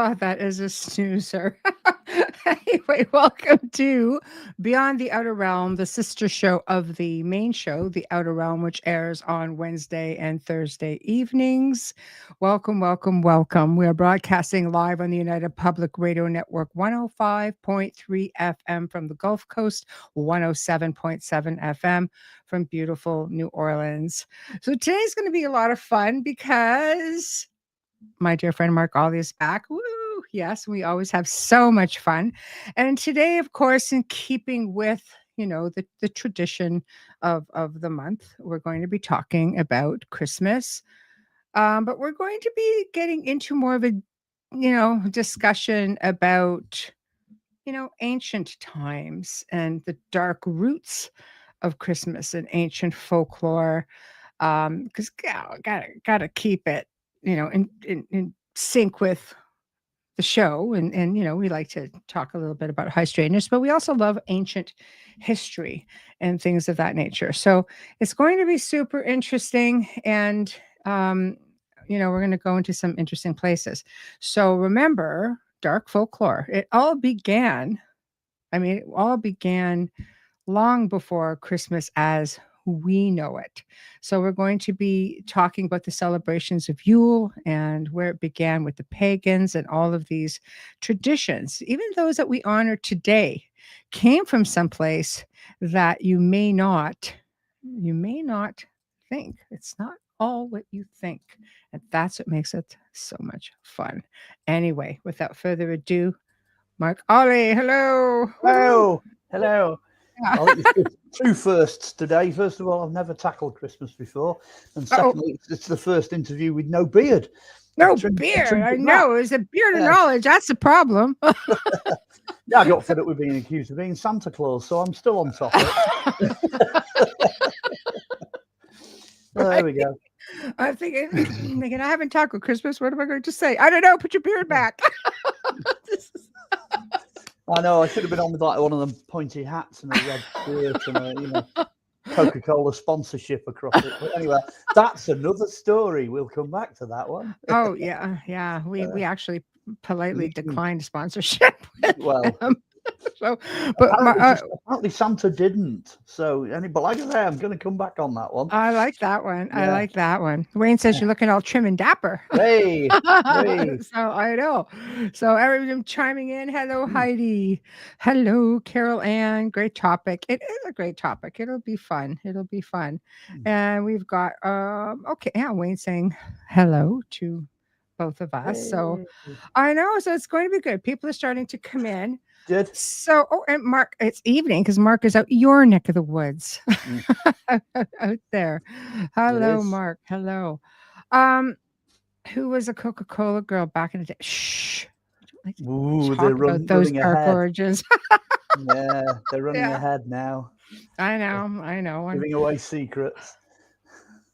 God, that is a snoozer. Anyway, welcome to Beyond the Outer Realm, the sister show of the main show, The Outer Realm, which airs on Wednesday and Thursday evenings. Welcome, welcome, welcome. We are broadcasting live on the United Public Radio Network 105.3 FM from the Gulf Coast, 107.7 FM from beautiful New Orleans. So today's going to be a lot of fun because my dear friend Mark Olly is back. Woo! Yes, we always have so much fun. And today, of course, in keeping with, the tradition of the month, we're going to be talking about Christmas. But we're going to be getting into more of a, discussion about, ancient times and the dark roots of Christmas and ancient folklore. Because gotta keep it in sync with the show. And we like to talk a little bit about high strangeness, but we also love ancient history and things of that nature. So it's going to be super interesting. And, we're going to go into some interesting places. So remember, dark folklore, it all began long before Christmas as we know it. So we're going to be talking about the celebrations of Yule and where it began with the pagans, and all of these traditions, even those that we honor today, came from someplace that you may not think. It's not all what you think. And that's what makes it so much fun. Anyway, without further ado, Mark Olly, hello. Hello. Hello. Yeah. I think it's two firsts today. First of all, I've never tackled Christmas before. And secondly, it's the first interview with no beard. No beard. I know. It's a beard of knowledge. That's the problem. Yeah, I got fed up with being accused of being Santa Claus, so I'm still on top of it. Well, there we go. I'm thinking, I haven't tackled Christmas. What am I going to say? I don't know. Put your beard back. I know. I should have been on with like one of them pointy hats and a red shirt and a Coca-Cola sponsorship across it. But anyway, that's another story. We'll come back to that one. Oh yeah. We actually politely declined sponsorship. Well, so, but apparently Santa didn't. So, but like I say, I'm going to come back on that one. I like that one. Yeah. I like that one. Wayne says you're looking all trim and dapper. Hey. So I know. So everyone chiming in. Hello, Heidi. Hello, Carol Ann. Great topic. It is a great topic. It'll be fun. And we've got Wayne saying hello to both of us. Hey. So I know. So it's going to be good. People are starting to come in. Good. So, and Mark, it's evening because Mark is out your neck of the woods, out there. Hello, Mark. Hello. Who was a Coca-Cola girl back in the day? Shh. Ooh, they're running dark ahead. origins. Yeah, they're running ahead now. I know. Giving away secrets.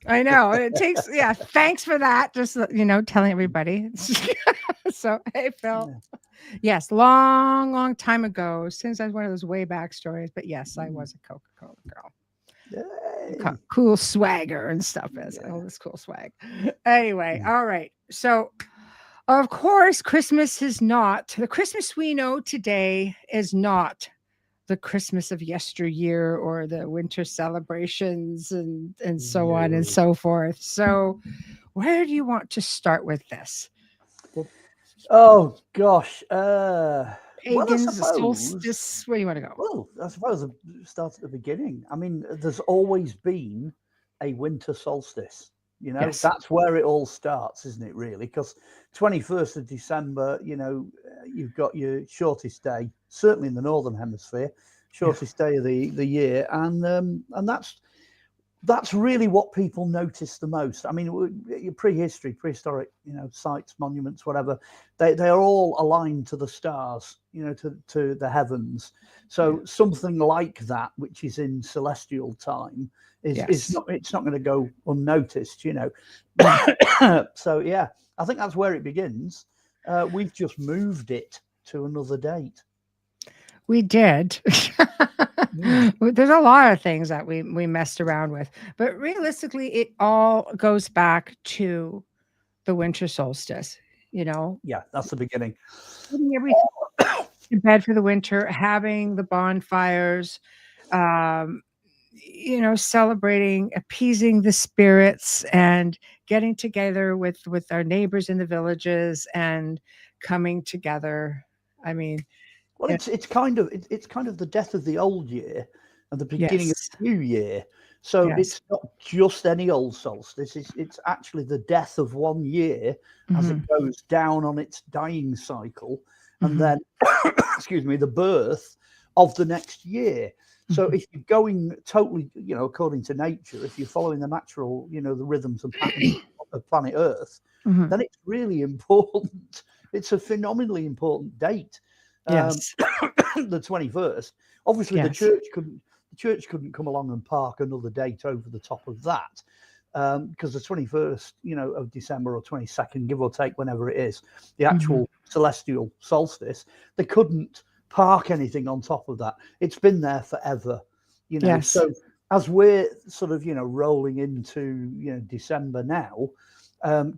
I know. It takes, thanks for that. Just, telling everybody. So, hey, Phil. Yeah. Yes, long time ago, since I was one of those way back stories, but yes, I was a Coca-Cola girl. Yay. Cool swagger and stuff. All this cool swag. Anyway, all right. So, of course, Christmas is not, the Christmas we know today is not the Christmas of yesteryear or the winter celebrations and so on and so forth. So where do you want to start with this? Oh gosh. Pagans, solstice, where do you want to go? Well, I suppose I'll start at the beginning. I mean, there's always been a winter solstice. Yes. That's where it all starts, isn't it, really? Because 21st of December, you've got your shortest day, certainly in the Northern Hemisphere, shortest day of the year. And that's that's really what people notice the most. I mean, prehistoric, sites, monuments, whatever, they are all aligned to the stars, to the heavens. So something like that, which is in celestial time, it's not going to go unnoticed, So yeah, I think that's where it begins. We've just moved it to another date. We did. There's a lot of things that we messed around with, but realistically, it all goes back to the winter solstice. Yeah, that's the beginning. Putting everything in bed for the winter, having the bonfires, celebrating, appeasing the spirits, and getting together with our neighbors in the villages and coming together. I mean, well, it's kind of the death of the old year and the beginning of the new year. So it's not just any old solstice. It's actually the death of one year as it goes down on its dying cycle, and then, excuse me, the birth of the next year. So if you're going totally, according to nature, if you're following the natural, the rhythms and patterns of planet Earth, then it's really important. It's a phenomenally important date. Yes. The 21st. Obviously, the church couldn't come along and park another date over the top of that, because the 21st, of December, or 22nd, give or take, whenever it is, the actual celestial solstice, they couldn't park anything on top of that. It's been there forever, So as we're sort of, rolling into, December now,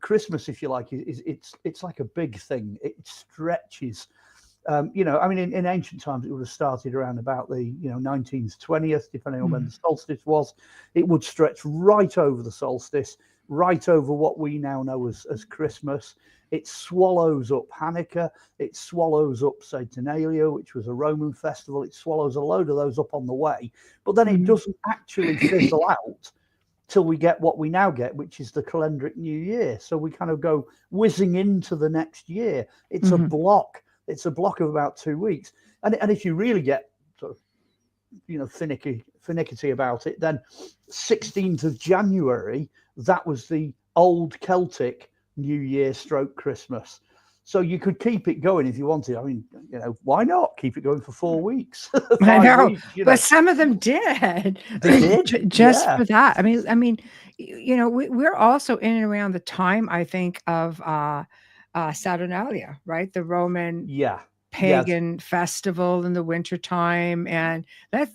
Christmas, if you like, it's like a big thing. It stretches. I mean, in ancient times, it would have started around about the 19th, 20th, depending on when the solstice was. It would stretch right over the solstice, right over what we now know as Christmas. It swallows up Hanukkah. It swallows up Saturnalia, which was a Roman festival. It swallows a load of those up on the way, but then it doesn't actually fizzle out till we get what we now get, which is the calendric New Year. So we kind of go whizzing into the next year. It's a block. It's a block of about 2 weeks. And if you really get sort of, finicky about it, then 16th of January, that was the old Celtic New Year / Christmas. So you could keep it going if you wanted. I mean, why not keep it going for 4 weeks? I know, weeks, but some of them did. They did just for that. I mean, we're also in and around the time, I think, of Saturnalia, right? The Roman pagan festival in the wintertime. And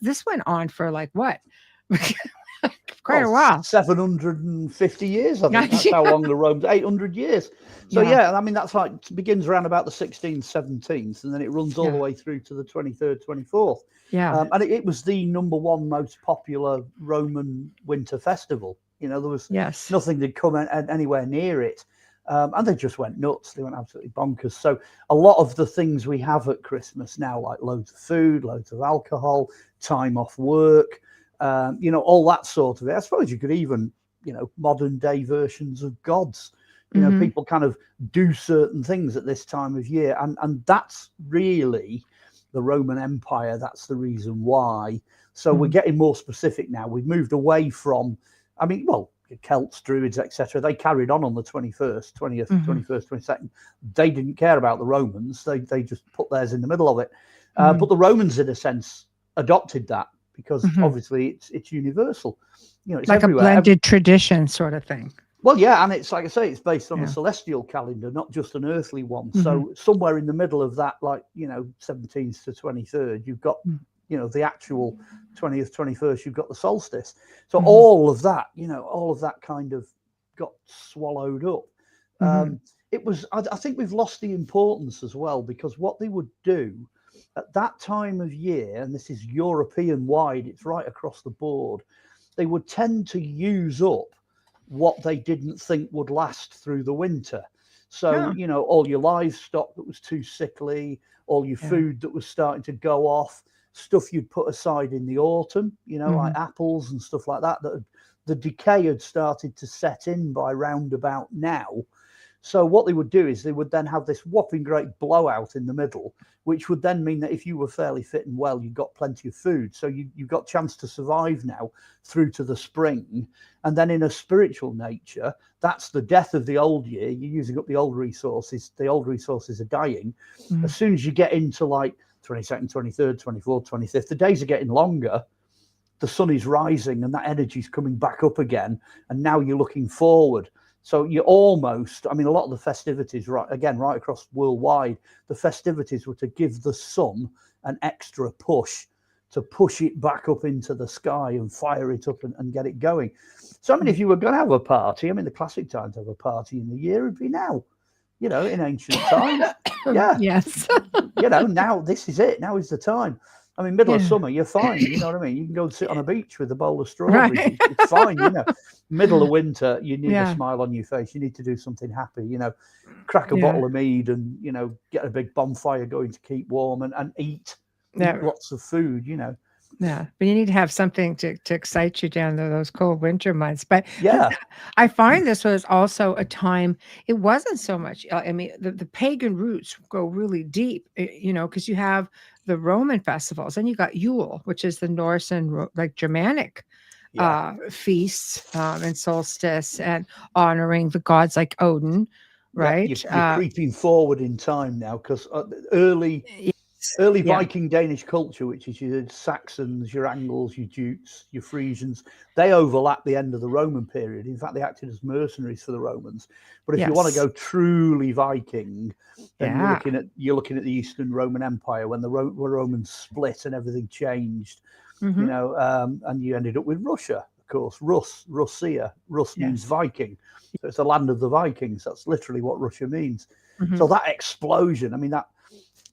this went on for like what? Quite a while. 750 years, I think. That's how long the Romans, 800 years. So I mean, that's like, it begins around about the 16th, 17th, and then it runs all the way through to the 23rd, 24th. Yeah. And it was the #1 most popular Roman winter festival. There was nothing that come anywhere near it. And they just went nuts. They went absolutely bonkers. So a lot of the things we have at Christmas now, like loads of food, loads of alcohol, time off work, all that sort of it. I suppose you could even, modern day versions of gods. People kind of do certain things at this time of year. And that's really the Roman Empire. That's the reason why. So we're getting more specific now. We've moved away from, Celts, Druids, etc. They carried on the 21st, 20th, 21st, 22nd. They didn't care about the Romans. They just put theirs in the middle of it. But the Romans, in a sense, adopted that because obviously it's universal. It's like everywhere. A blended tradition sort of thing. Well, yeah, and it's like I say, it's based on a celestial calendar, not just an earthly one. So somewhere in the middle of that, 17th to 23rd, you've got the actual 20th, 21st, you've got the solstice. So all of that, kind of got swallowed up. It was, I think we've lost the importance as well, because what they would do at that time of year, and this is European wide, it's right across the board, they would tend to use up what they didn't think would last through the winter. So, all your livestock that was too sickly, all your food that was starting to go off, stuff you'd put aside in the autumn, like apples and stuff like that, the decay had started to set in by round about now. So what they would do is they would then have this whopping great blowout in the middle, which would then mean that if you were fairly fit and well, you've got plenty of food. So you've got chance to survive now through to the spring. And then in a spiritual nature, that's the death of the old year. You're using up the old resources. The old resources are dying. As soon as you get into like 22nd, 23rd, 24th, 25th, the days are getting longer. The sun is rising and that energy is coming back up again. And now you're looking forward. So you almost, I mean, a lot of the festivities, right across worldwide, the festivities were to give the sun an extra push, to push it back up into the sky and fire it up and get it going. So, I mean, if you were going to have a party, I mean, the classic time to have a party in the year would be now, you know, in ancient times. Yeah. Yes. You know, now this is it. Now is the time. I mean, middle of summer, you're fine. You know what I mean? You can go and sit on a beach with a bowl of strawberries. Right. It's fine, you know. Middle of winter, you need a smile on your face. You need to do something happy, you know, crack a bottle of mead and, you know, get a big bonfire going to keep warm and eat lots of food, you know. Yeah, but you need to have something to excite you down to those cold winter months. But yeah, I find this was also a time, it wasn't so much, I mean, the pagan roots go really deep, you know, because you have the Roman festivals and you got Yule, which is the Norse and like Germanic feasts and solstice and honoring the gods like Odin, right? You're creeping forward in time now because early Viking Danish culture, which is your Saxons, your Angles, your Jutes, your Frisians, they overlap the end of the Roman period. In fact, they acted as mercenaries for the Romans. But if you want to go truly Viking, then you're looking at the Eastern Roman Empire when the Romans split and everything changed. You know, and you ended up with Russia, of course. Russia means Viking. So it's the land of the Vikings. That's literally what Russia means. So that explosion, I mean,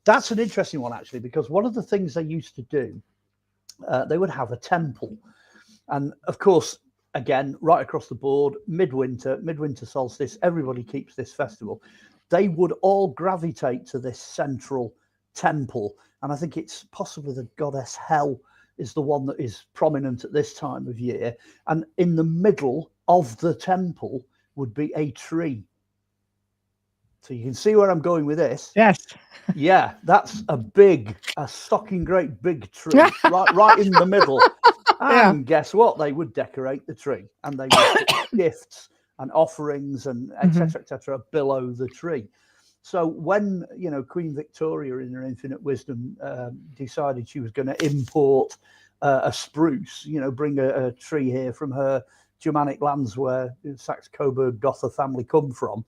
that's an interesting one, actually, because one of the things they used to do, they would have a temple. And of course, again, right across the board, midwinter solstice, everybody keeps this festival. They would all gravitate to this central temple. And I think it's possibly the goddess Hel is the one that is prominent at this time of year. And in the middle of the temple would be a tree. So you can see where I'm going with this. Yes. Yeah, that's a stocking great big tree right in the middle. And guess what? They would decorate the tree and they would put gifts and offerings and etc. below the tree. So when, you know, Queen Victoria in her infinite wisdom decided she was going to import a spruce, you know, bring a tree here from her Germanic lands where the Saxe-Coburg-Gotha family come from,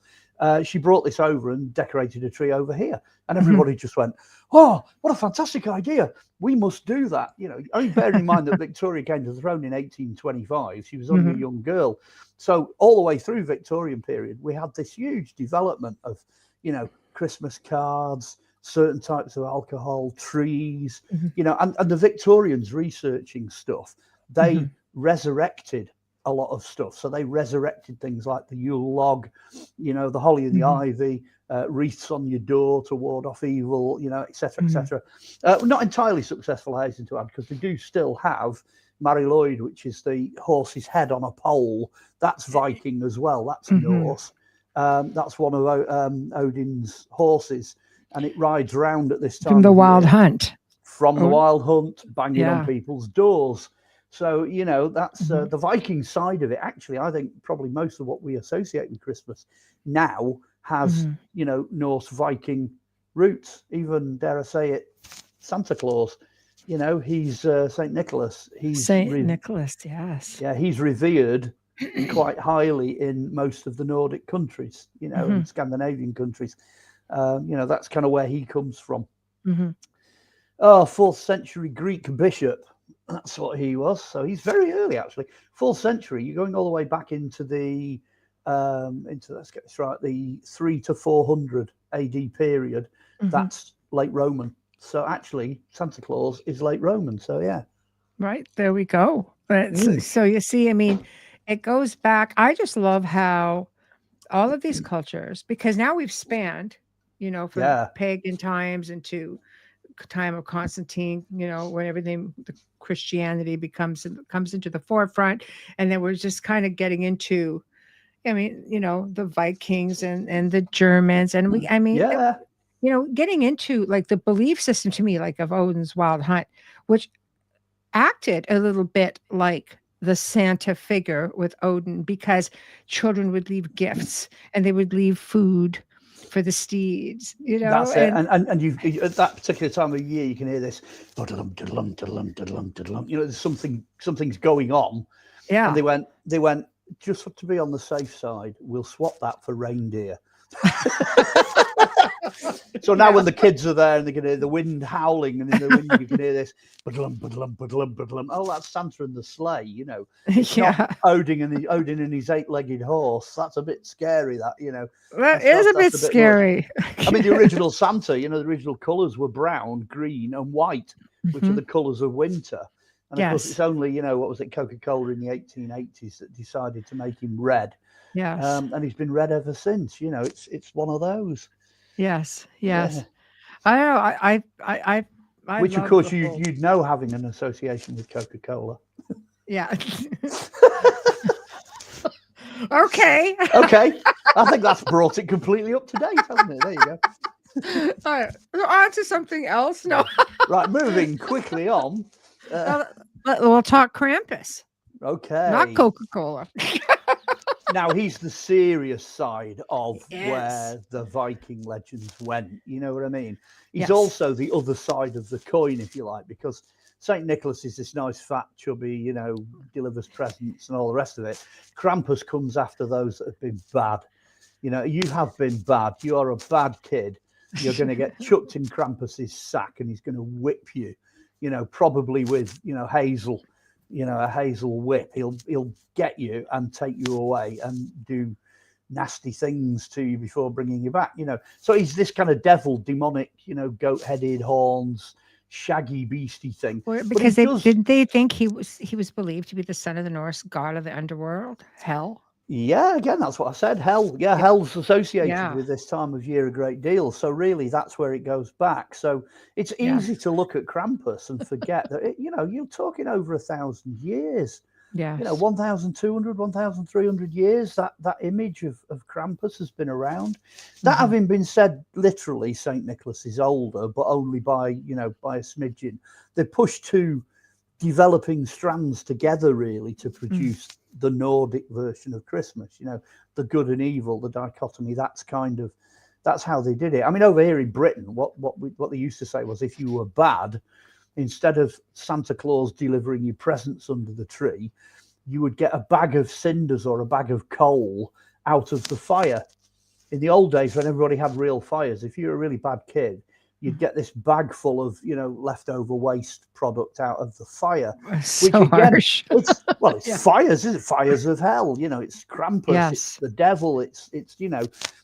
she brought this over and decorated a tree over here. And everybody just went, oh, what a fantastic idea. We must do that. You know, only bearing in mind that Victoria came to the throne in 1825. She was only a young girl. So all the way through Victorian period, we had this huge development of, you know, Christmas cards, certain types of alcohol, trees, you know, and the Victorians researching stuff, they resurrected a lot of stuff. So they resurrected things like the Yule log, you know, the holly and the ivy, wreaths on your door to ward off evil, you know, etc., etc. Not entirely successful, I hasten to add, because they do still have Mary Lloyd, which is the horse's head on a pole. That's Viking as well. That's Norse. That's one of Odin's horses, and it rides round at this time from the wild hunt. From the wild hunt, banging on people's doors. So, you know, that's the Viking side of it. Actually, I think probably most of what we associate with Christmas now has, you know, Norse Viking roots. Even, dare I say it, Santa Claus. You know, he's St. Nicholas. He's Nicholas, yes. Yeah, he's revered quite highly in most of the Nordic countries, you know, and Scandinavian countries. You know, that's kind of where he comes from. 4th century Greek bishop. That's what he was. So he's very early, actually. 4th century. You're going all the way back into the let's get this right, the 300 to 400 AD period. That's late Roman. So actually, Santa Claus is late Roman. So yeah. Right, there we go. But so you see, I mean, it goes back. I just love how all of these cultures, because now we've spanned, you know, from pagan times into time of Constantine, you know, when everything, the Christianity comes into the forefront, and then we're just kind of getting into, I mean, the Vikings and the Germans, and Yeah, getting into like the belief system to me, like of Odin's Wild Hunt, which acted a little bit like the Santa figure with Odin, because children would leave gifts and they would leave food for the steeds, that's it. and And you at that particular time of year, you can hear this, there's something's going on. yeah. And they went, just to be on the safe side, we'll swap that for reindeer. So now when the kids are there and they can hear the wind howling, and in the wind you can hear this, oh, that's Santa and the sleigh, It's not Odin and his 8-legged horse. That's a bit scary, that, That is a bit scary. I mean, the original Santa, the original colours were brown, green and white, which are the colours of winter. And of course, it's only, what was it, Coca-Cola in the 1880s that decided to make him red. Yes. And he's been red ever since. It's one of those. Yes. Yeah. I know. I which, of course, you'd know, having an association with Coca-Cola. Yeah. Okay. I think that's brought it completely up to date, hasn't it? There you go. All right. On to something else. No. Right. Moving quickly on. We'll talk Krampus. Okay. Not Coca-Cola. Now, he's the serious side of where the Viking legends went. You know what I mean? He's also the other side of the coin, if you like, because St. Nicholas is this nice, fat, chubby, delivers presents and all the rest of it. Krampus comes after those that have been bad. You have been bad. You are a bad kid. You're going to get chucked in Krampus's sack, and he's going to whip you, probably with, hazel. A hazel whip. He'll get you and take you away and do nasty things to you before bringing you back. So he's this kind of devil, demonic, goat-headed horns, shaggy, beastie thing. Because didn't they think he was believed to be the son of the Norse god of the underworld, Hel? Yeah, again, that's what I said. Hell, hell's associated with this time of year a great deal. So really, that's where it goes back. So it's easy to look at Krampus and forget that, you're talking over 1,000 years. Yeah. 1,200, 1,300 years, that image of Krampus has been around. That having been said, literally, St. Nicholas is older, but only by a smidgen. They pushed two developing strands together, really, to produce the Nordic version of Christmas, the good and evil, the dichotomy. That's how they did it. I mean, over here in Britain, what they used to say was, if you were bad, instead of Santa Claus delivering you presents under the tree, you would get a bag of cinders or a bag of coal out of the fire. In the old days, when everybody had real fires, if you were a really bad kid, you'd get this bag full of, leftover waste product out of the fire. So which again, harsh. It's fires, is it? Fires of hell. It's Krampus, it's the devil. It's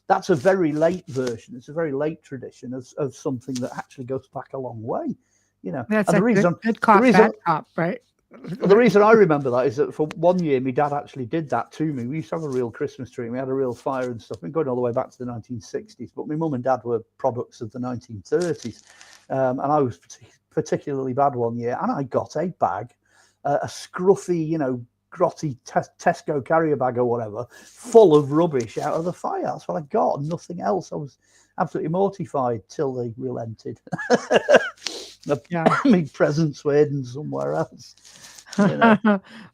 that's a very late version. It's a very late tradition of something that actually goes back a long way. That's a good cop, bad cop, right? The reason I remember that is that for 1 year, my dad actually did that to me. We used to have a real Christmas tree. We had a real fire and stuff. We're going all the way back to the 1960s, but my mum and dad were products of the 1930s. And I was particularly bad 1 year, and I got a bag, a scruffy, grotty Tesco carrier bag or whatever, full of rubbish out of the fire. That's what I got, and nothing else. I was absolutely mortified till they relented. My presents were hidden somewhere else.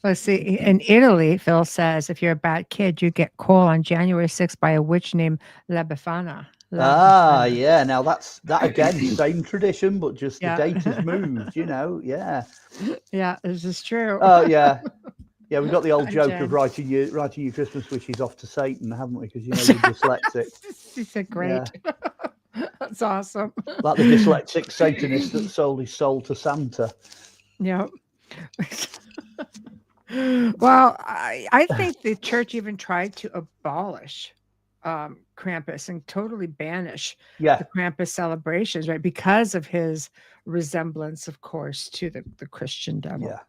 Let's see. In Italy, Phil says, if you're a bad kid, you get coal on January 6th by a witch named La Befana. Yeah. Now that again, same tradition, but just the date has moved. Yeah. Yeah, this is true. Oh yeah. Yeah, we've got the old joke of writing your Christmas wishes off to Satan, haven't we? Because you're dyslexic. He said, great. Yeah. That's awesome. Like the dyslexic Satanist that sold his soul to Santa. Yeah. Well, I think the church even tried to abolish Krampus and totally banish the Krampus celebrations, right? Because of his resemblance, of course, to the Christian devil. Yeah.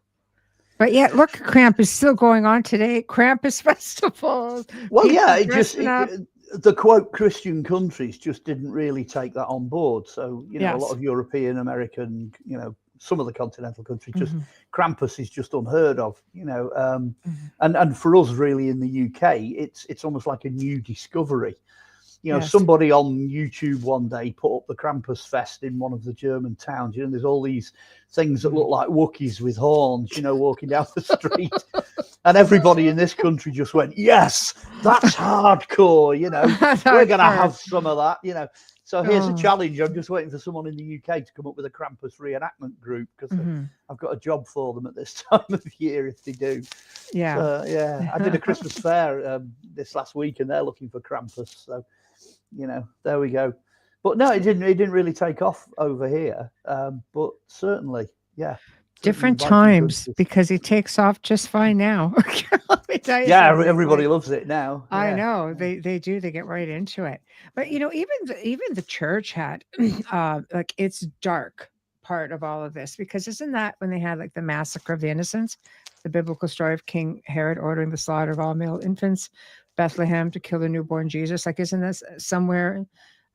But yet, look, Krampus still going on today. Krampus festivals. Well, yeah, the quote Christian countries just didn't really take that on board. So, a lot of European, American, some of the continental countries, just Krampus is just unheard of, you know. And for us, really, in the UK, it's almost like a new discovery. You know, somebody on YouTube one day put up the Krampus Fest in one of the German towns. You know, there's all these things that look like Wookiees with horns, you know, walking down the street. And everybody in this country just went, yes, that's hardcore, you know. We're going to have some of that, you know. So here's a challenge. I'm just waiting for someone in the UK to come up with a Krampus reenactment group, because I've got a job for them at this time of year if they do. Yeah. So, yeah, I did a Christmas fair this last week, and they're looking for Krampus. So, you know, there we go. But no, it didn't really take off over here. But certainly, yeah. Different times, because he takes off just fine now. Let me tell you. Yeah, everybody loves it now. Yeah. I know they do. They get right into it. But you know, even the church had like its dark part of all of this, because isn't that when they had like the massacre of the innocents, the biblical story of King Herod ordering the slaughter of all male infants, Bethlehem, to kill the newborn Jesus? Like, isn't this somewhere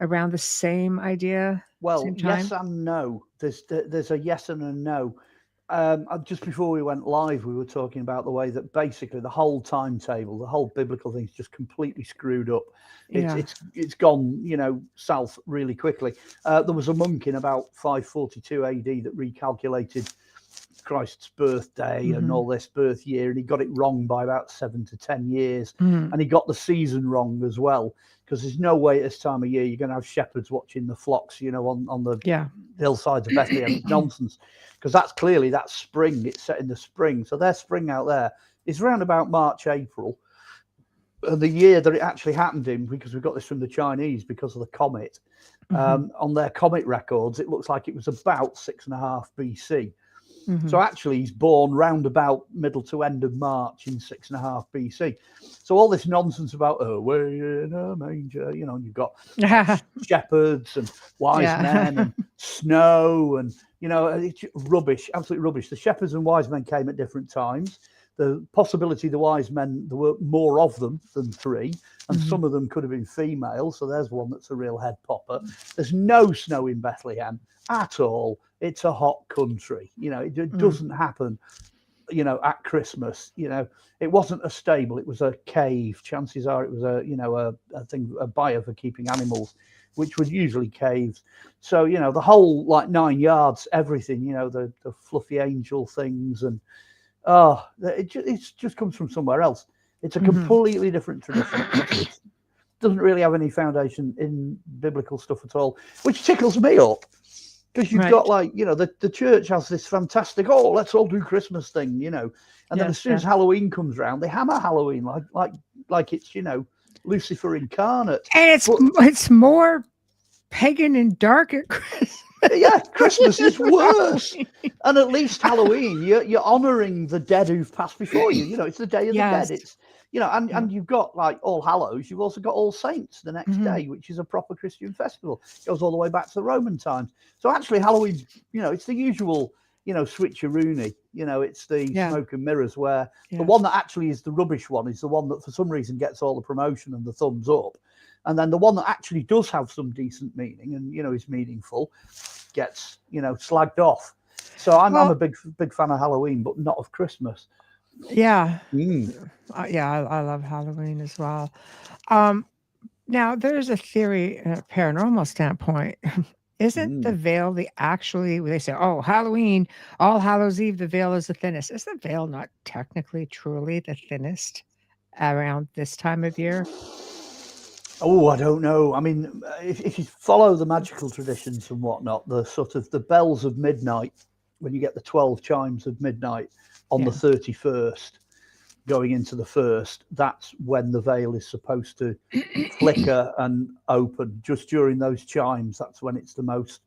around the same idea? Well, yes and no. There's a yes and a no. Just before we went live, we were talking about the way that basically the whole timetable, the whole biblical thing's just completely screwed up. It's gone, you know, south really quickly. There was a monk in about 542 AD that recalculated Christ's birthday and all this birth year, and he got it wrong by about 7 to 10 years. And he got the season wrong as well, because there's no way at this time of year you're going to have shepherds watching the flocks, you know, on the hillsides of Bethlehem. It's nonsense, because that's spring. It's set in the spring, so their spring out there is around about March, April. And the year that it actually happened in, because we've got this from the Chinese because of the comet, on their comet records, it looks like it was about 6.5 BC. So actually he's born round about middle to end of March in 6.5 BC. So all this nonsense about way in a manger, you know, and you've got shepherds and wise men and snow, and you know, it's rubbish, absolute rubbish. The shepherds and wise men came at different times. The possibility the wise men, there were more of them than 3, and some of them could have been female. So there's one that's a real head popper. There's no snow in Bethlehem at all. It's a hot country. You know, it doesn't happen, you know, at Christmas. You know, it wasn't a stable. It was a cave. Chances are it was a, you know, a byre for keeping animals, which was usually caves. So, you know, the whole like 9 yards, everything, you know, the fluffy angel things, and it just comes from somewhere else. It's a completely different tradition. It doesn't really have any foundation in biblical stuff at all, which tickles me up. Because you've got, like, you know, the church has this fantastic, let's all do Christmas thing, you know. And then as soon as Halloween comes around, they hammer Halloween like it's, you know, Lucifer incarnate. And it's more pagan and dark at Christmas. Yeah, Christmas is worse. And at least Halloween, you're honouring the dead who've passed before you. You know, it's the Day of the Dead. It's, you know, and you've got like All Hallows. You've also got All Saints the next day, which is a proper Christian festival. It goes all the way back to the Roman times. So actually, Halloween, you know, it's the usual, you know, switcheroony. You know, it's the smoke and mirrors, where the one that actually is the rubbish one is the one that for some reason gets all the promotion and the thumbs up. And then the one that actually does have some decent meaning and, you know, is meaningful gets, you know, slagged off. So I'm a big fan of Halloween, but not of Christmas. Yeah. I love Halloween as well. Now, there's a theory, a paranormal standpoint. Isn't the veil they say, Halloween, All Hallows Eve, the veil is the thinnest. Is the veil not technically, truly the thinnest around this time of year? Oh, I don't know. I mean, if you follow the magical traditions and whatnot, the sort of the bells of midnight, when you get the 12 chimes of midnight on the 31st, going into the 1st, that's when the veil is supposed to flicker and open. Just during those chimes, that's when it's the most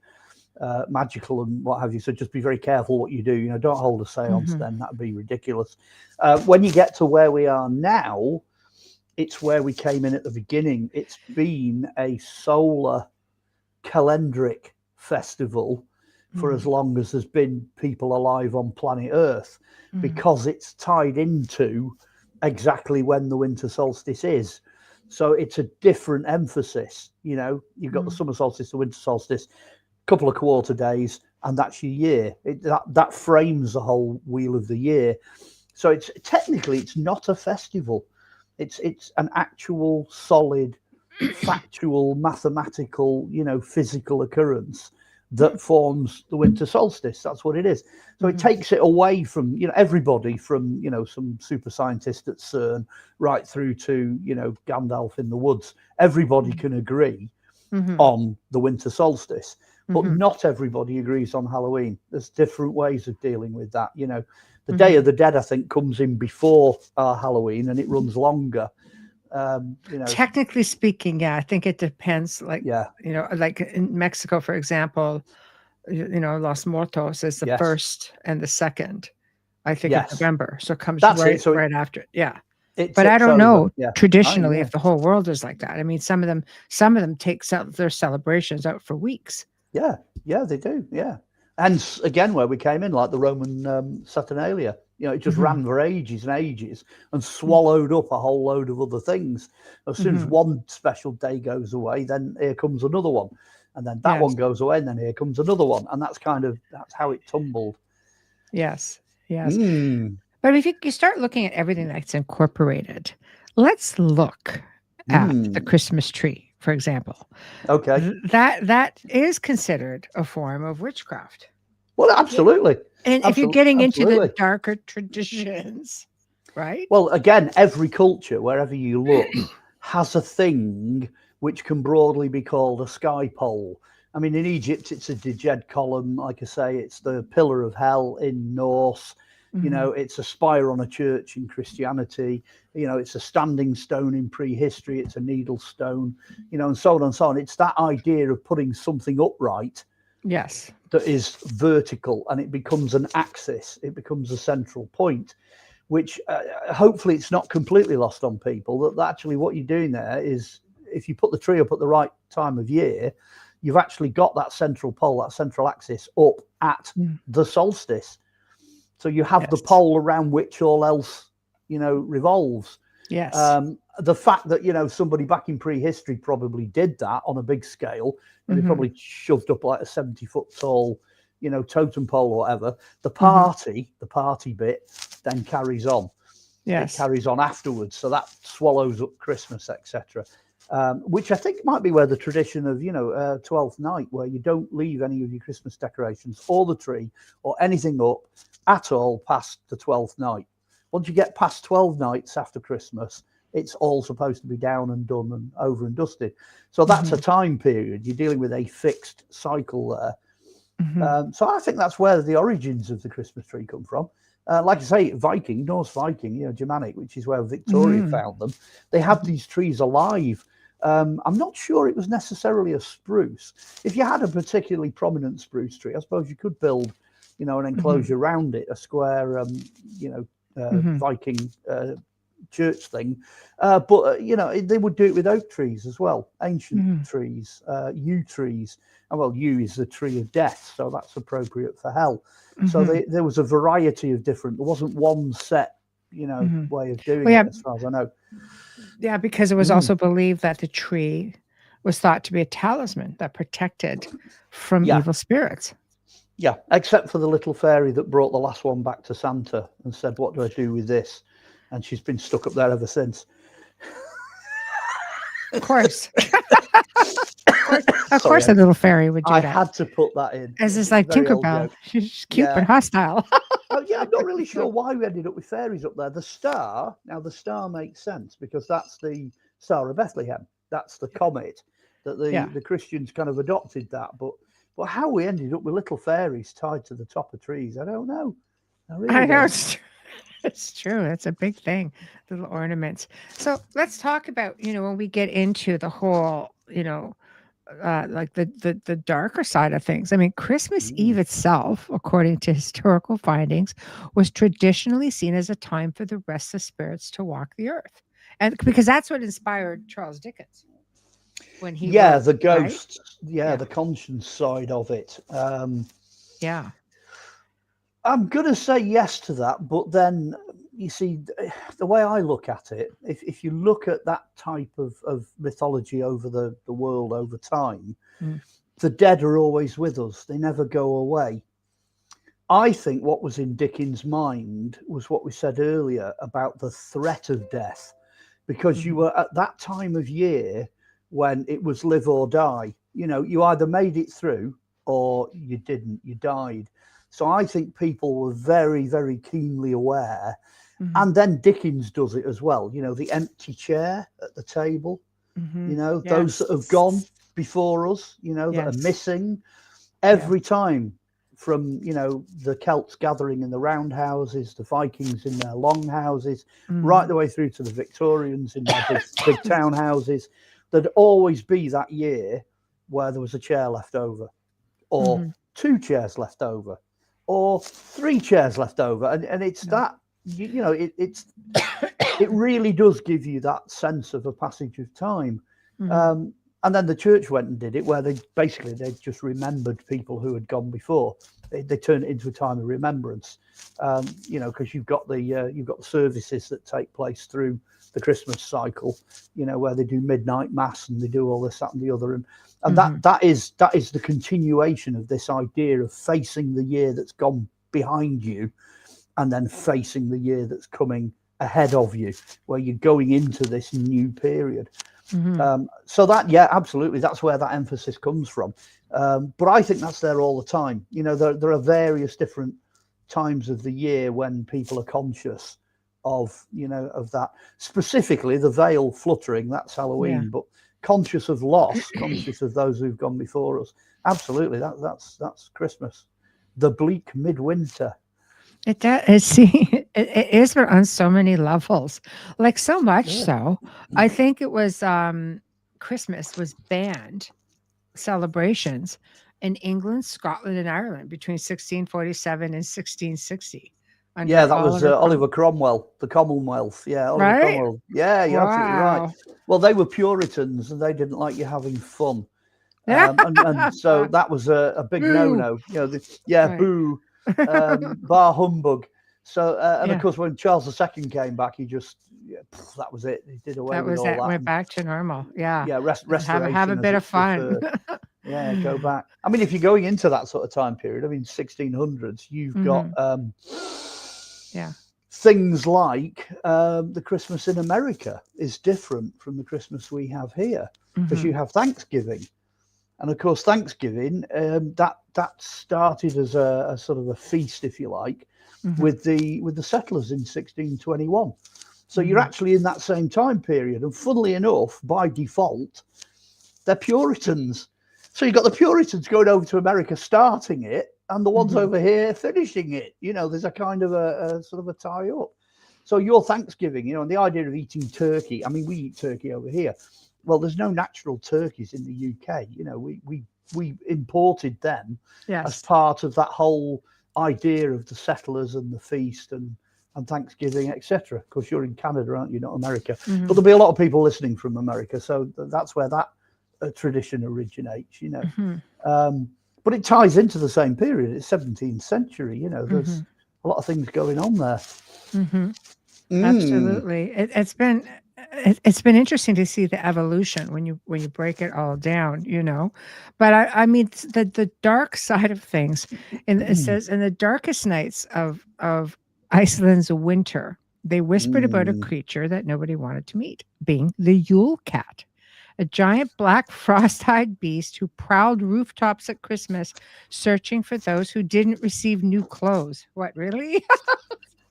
magical and what have you. So just be very careful what you do. You know, don't hold a seance then. That'd be ridiculous. When you get to where we are now, it's where we came in at the beginning. It's been a solar calendric festival for as long as there's been people alive on planet Earth, because it's tied into exactly when the winter solstice is. So it's a different emphasis. You know, you've got the summer solstice, the winter solstice, couple of quarter days, and that's your year. That frames the whole wheel of the year. So it's technically it's not a festival. It's an actual solid, factual, mathematical, physical occurrence that forms the winter solstice. That's what it is. So it takes it away from everybody, from some super scientist at CERN right through to Gandalf in the woods. Everybody can agree on the winter solstice, but not everybody agrees on Halloween. There's different ways of dealing with that. The Day of the Dead, I think, comes in before our Halloween, and it runs longer. Technically speaking, I think it depends. Like in Mexico, for example, Los Muertos is the first and the second, I think, of November. So it comes right after it. Yeah. But I don't know traditionally if the whole world is like that. I mean, some of them take their celebrations out for weeks. Yeah, they do. Yeah. And again, where we came in, like the Roman Saturnalia, it just ran for ages and ages and swallowed up a whole load of other things. As soon as one special day goes away, then here comes another one. And then that one goes away, and then here comes another one. And that's how it tumbled. Yes. But if you start looking at everything that's incorporated, let's look at the Christmas tree, for example. Okay. That is considered a form of witchcraft. Well, absolutely. And if you're getting into the darker traditions, right? Well, again, every culture, wherever you look, has a thing which can broadly be called a sky pole. I mean, in Egypt, it's a Djed column. Like I say, it's the pillar of hell in Norse. It's a spire on a church in Christianity. It's a standing stone in prehistory. It's a needle stone, and so on and so on. It's that idea of putting something upright. Yes. That is vertical, and it becomes an axis. It becomes a central point, which hopefully it's not completely lost on people that actually what you're doing there is, if you put the tree up at the right time of year, you've actually got that central pole, that central axis up at the solstice. So you have the pole around which all else, revolves. Yes. The fact that, somebody back in prehistory probably did that on a big scale, and they probably shoved up like a 70-foot tall, totem pole or whatever. The party bit then carries on. Yes. It carries on afterwards. So that swallows up Christmas, etc. Which I think might be where the tradition of, 12th night, where you don't leave any of your Christmas decorations or the tree or anything up at all past the 12th night. Once you get past 12 nights after Christmas, it's all supposed to be down and done and over and dusted. So that's a time period. You're dealing with a fixed cycle there. So I think that's where the origins of the Christmas tree come from. Like I say, Norse Viking, Germanic, which is where Victoria found them. They had these trees alive. I'm not sure it was necessarily a spruce. If you had a particularly prominent spruce tree, I suppose you could build, an enclosure around it, a square, Viking church thing. But they would do it with oak trees as well, ancient trees, yew trees. And well, yew is the tree of death, so that's appropriate for hell. So there was a variety of different. There wasn't one set, way of doing it, as far as I know. Yeah, because it was also believed that the tree was thought to be a talisman that protected from evil spirits. Yeah, except for the little fairy that brought the last one back to Santa and said, "What do I do with this?" And she's been stuck up there ever since. Of course. Of course, a little fairy would do that. I had to put that in. As it's like Tinkerbell. She's cute but hostile. I'm not really sure why we ended up with fairies up there. The star makes sense because that's the Star of Bethlehem. That's the comet that the Christians kind of adopted that. But how we ended up with little fairies tied to the top of trees, I don't know. I know. It's true. It's a big thing, little ornaments. So let's talk about, when we get into the whole, like the darker side of things. I mean, Christmas Eve itself, according to historical findings, was traditionally seen as a time for the restless spirits to walk the earth. And because that's what inspired Charles Dickens when he wrote, the ghosts, the conscience side of it. I'm going to say yes to that, but then you see, the way I look at it, if you look at that type of mythology over the world over time, the dead are always with us. They never go away. I think what was in Dickens' mind was what we said earlier about the threat of death, because you were at that time of year when it was live or die. You know, you either made it through or you didn't, you died. So I think people were very, very keenly aware. And then Dickens does it as well. You know, the empty chair at the table, you know, those that have gone before us, you know, that are missing every time, from, you know, the Celts gathering in the roundhouses, the Vikings in their longhouses, right the way through to the Victorians in their big townhouses. There'd always be that year where there was a chair left over, or 2 chairs left over, or 3 chairs left over. And it's that, you know, it really does give you that sense of a passage of time. And then the church went and did it, where they just remembered people who had gone before. They turned it into a time of remembrance, you know, because you've got the services that take place through the Christmas cycle, you know, where they do midnight mass and they do all this, that, and the other, and that is the continuation of this idea of facing the year that's gone behind you, and then facing the year that's coming ahead of you, where you're going into this new period. So that, absolutely, that's where that emphasis comes from. But I think that's there all the time. You know, there are various different times of the year when people are conscious of, you know, of that. Specifically, the veil fluttering, that's Halloween, but conscious of loss, conscious of those who've gone before us. Absolutely, that's Christmas. The bleak midwinter. It does. See, it is, but on so many levels, like so much so. I think it was Christmas was banned celebrations in England, Scotland, and Ireland between 1647 and 1660. That was Oliver Cromwell, the Commonwealth. Oliver Cromwell. You're absolutely right. Well, they were Puritans and they didn't like you having fun. And so that was a big no-no. You know, boo. Bar humbug. So and of course when Charles II came back, he just that was it. He did away with all that. Went back to normal. Restoration. Have a bit of fun. Go back. I mean, if you're going into that sort of time period, I mean 1600s, you've got things like the Christmas in America is different from the Christmas we have here, because you have Thanksgiving. And of course, Thanksgiving, that started as a sort of a feast, if you like, with the settlers in 1621. So you're actually in that same time period. And funnily enough, by default, they're Puritans. So you've got the Puritans going over to America starting it, and the ones over here finishing it. You know, there's a kind of a sort of a tie up. So your Thanksgiving, you know, and the idea of eating turkey. I mean, we eat turkey over here. Well, there's no natural turkeys in the UK. You know, we imported them as part of that whole idea of the settlers and the feast and Thanksgiving, etc. Of course, you're in Canada, aren't you? Not America. But there'll be a lot of people listening from America, so that's where that tradition originates. You know, but it ties into the same period. It's 17th century. You know, there's a lot of things going on there. Absolutely, it's been interesting to see the evolution when you break it all down, you know. But I mean the dark side of things, and it says in the darkest nights of Iceland's winter, they whispered about a creature that nobody wanted to meet, being the Yule cat, a giant black frost-eyed beast who prowled rooftops at Christmas, searching for those who didn't receive new clothes. What, really?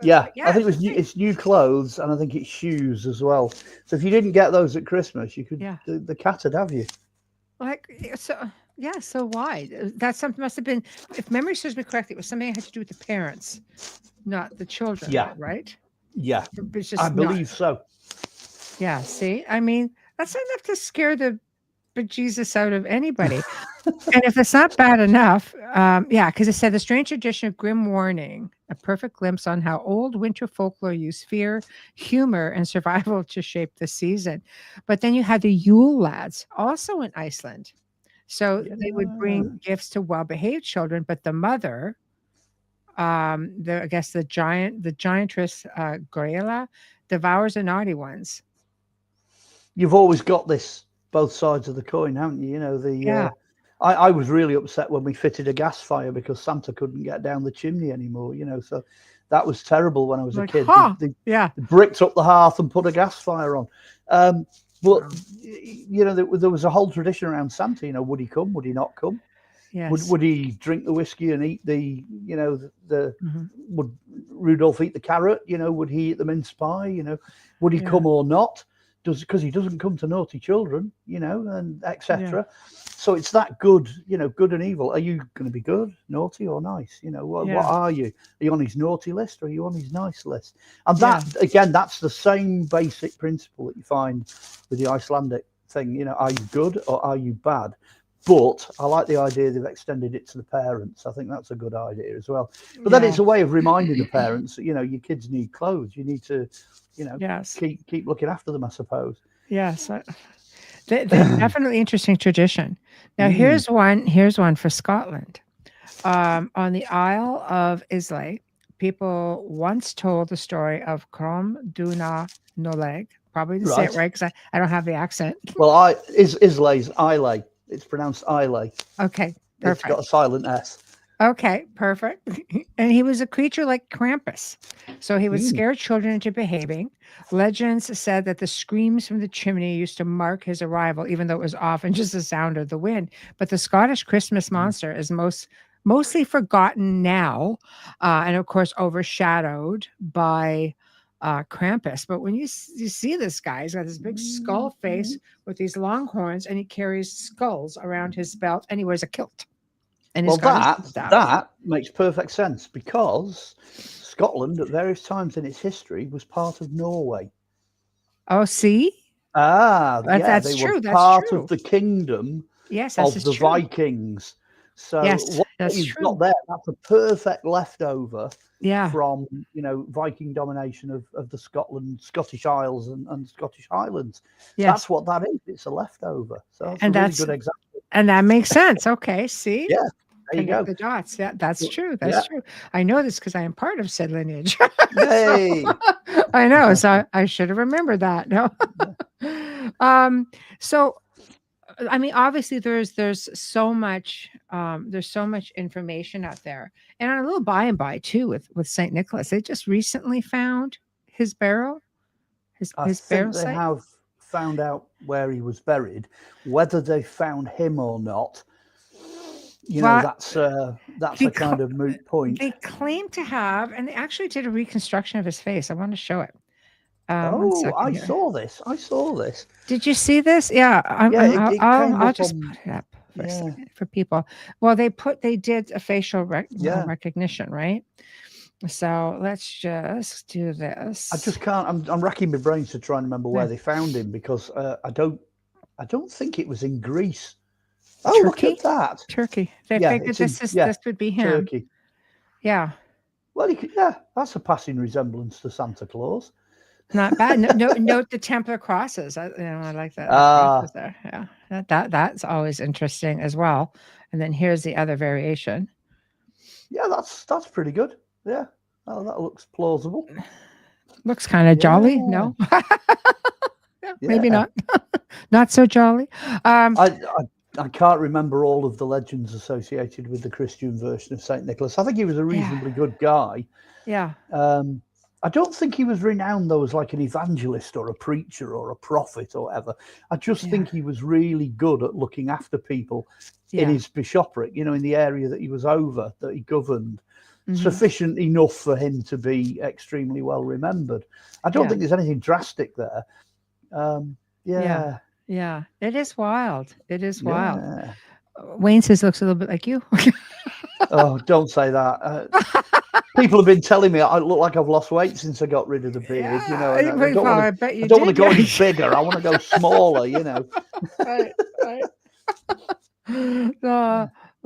I think it's new clothes, and I think it's shoes as well. So if you didn't get those at Christmas, you could the cat would have you. So why? That something must have been, if memory serves me correctly, it was something that had to do with the parents, not the children. Right? Yeah, I believe so. Yeah. See, I mean, that's enough to scare the bejesus out of anybody. And if it's not bad enough, because it said the strange tradition of grim warning, a perfect glimpse on how old winter folklore use fear, humor, and survival to shape the season. But then you had the Yule lads, also in Iceland. So they would bring gifts to well-behaved children, but the mother, the giantess Graela, devours the naughty ones. You've always got this both sides of the coin, haven't you? You know, I was really upset when we fitted a gas fire because Santa couldn't get down the chimney anymore, you know, so that was terrible when I was a kid. They bricked up the hearth and put a gas fire on. But, you know, there was a whole tradition around Santa, you know, would he come, would he not come? Yes. Would he drink the whiskey and eat the, you know, would Rudolph eat the carrot? You know, would he eat the mince pie? You know, would he come or not? Because he doesn't come to naughty children, you know, and etc. So it's that good, you know, good and evil. Are you going to be good, naughty, or nice? You know, what are you? Are you on his naughty list or are you on his nice list? And that, again, that's the same basic principle that you find with the Icelandic thing. You know, are you good or are you bad? But I like the idea they've extended it to the parents. I think that's a good idea as well. But then it's a way of reminding the parents that, you know, your kids need clothes. You need to, you know, keep looking after them, I suppose. Yes. They're definitely interesting tradition. Now, here's one for Scotland. On the Isle of Islay, people once told the story of Crom Duna Noleg. Probably to say it right because I don't have the accent. Well, Islay's Islay. It's pronounced Islay. Okay, perfect. It's got a silent S. Okay, perfect. And he was a creature like Krampus. So he would scare children into behaving. Legends said that the screams from the chimney used to mark his arrival, even though it was often just the sound of the wind. But the Scottish Christmas monster is mostly forgotten now, and of course overshadowed by Krampus. But when you see this guy, he's got this big skull face with these long horns, and he carries skulls around his belt, and he wears a kilt. And well, that makes perfect sense because Scotland, at various times in its history, was part of Norway. Oh, see? That's true. That's part of the kingdom of the Vikings. So what you've got there, that's a perfect leftover from, you know, Viking domination of the Scottish Isles and Scottish Highlands. That's what that is. It's a leftover. So that's a really good example. And that makes sense. Okay, see? Yeah. There you go. The dots. That's true. That's true. I know this because I am part of said lineage. Hey. I know. So I should have remembered that. No. So I mean, obviously there's so much information out there. And on a little by and by too with St. Nicholas. They just recently found his burial. His burial site. They have found out where he was buried. Whether they found him or not, you know, that's a kind of moot point. They claim to have, and they actually did a reconstruction of his face. I want to show it. I saw this. Did you see this? Yeah. I'll just put it up for people. Well, they did a facial recognition, right? So let's just do this. I just can't. I'm racking my brains to try and remember where they found him because I don't think it was in Greece. Oh, Turkey? Look at that. Turkey. They figured this would be him. Turkey. Yeah. Well, that's a passing resemblance to Santa Claus. Not bad. Note the Templar crosses. I like that. There. Yeah. That's always interesting as well. And then here's the other variation. Yeah, that's pretty good. Yeah. Oh, that looks plausible. Looks kind of jolly. No. Maybe not. Not so jolly. I can't remember all of the legends associated with the Christian version of St. Nicholas. I think he was a reasonably good guy. Yeah. I don't think he was renowned, though, as like an evangelist or a preacher or a prophet or whatever. I just think he was really good at looking after people in his bishopric, you know, in the area that he was over, that he governed. Sufficient enough for him to be extremely well remembered. I don't think there's anything drastic there. Yeah, it is wild. It is wild. Wayne says looks a little bit like you. Oh, don't say that. People have been telling me I look like I've lost weight since I got rid of the beard. You know, I don't want to go any bigger. I want to go smaller. You know. Right.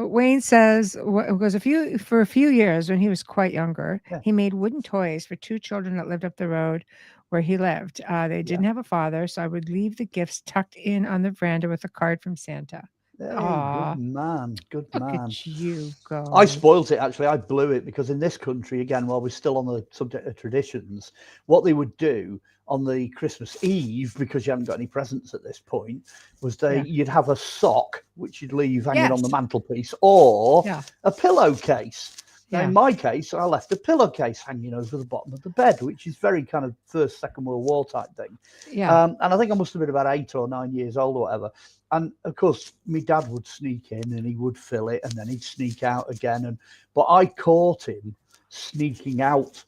Wayne says, for a few years when he was quite younger, he made wooden toys for two children that lived up the road where he lived. They didn't have a father, so I would leave the gifts tucked in on the veranda with a card from Santa. Hey, good man. Look at you go. I spoilt it, actually. I blew it because in this country, again, while we're still on the subject of traditions, what they would do on the Christmas Eve, because you haven't got any presents at this point, was you'd have a sock which you'd leave hanging on the mantelpiece, or a pillowcase. Now, in my case, I left a pillowcase hanging over the bottom of the bed, which is very kind of First, Second World War type thing. And I think I must have been about 8 or 9 years old or whatever. And of course, my dad would sneak in and he would fill it, and then he'd sneak out again. But I caught him sneaking out.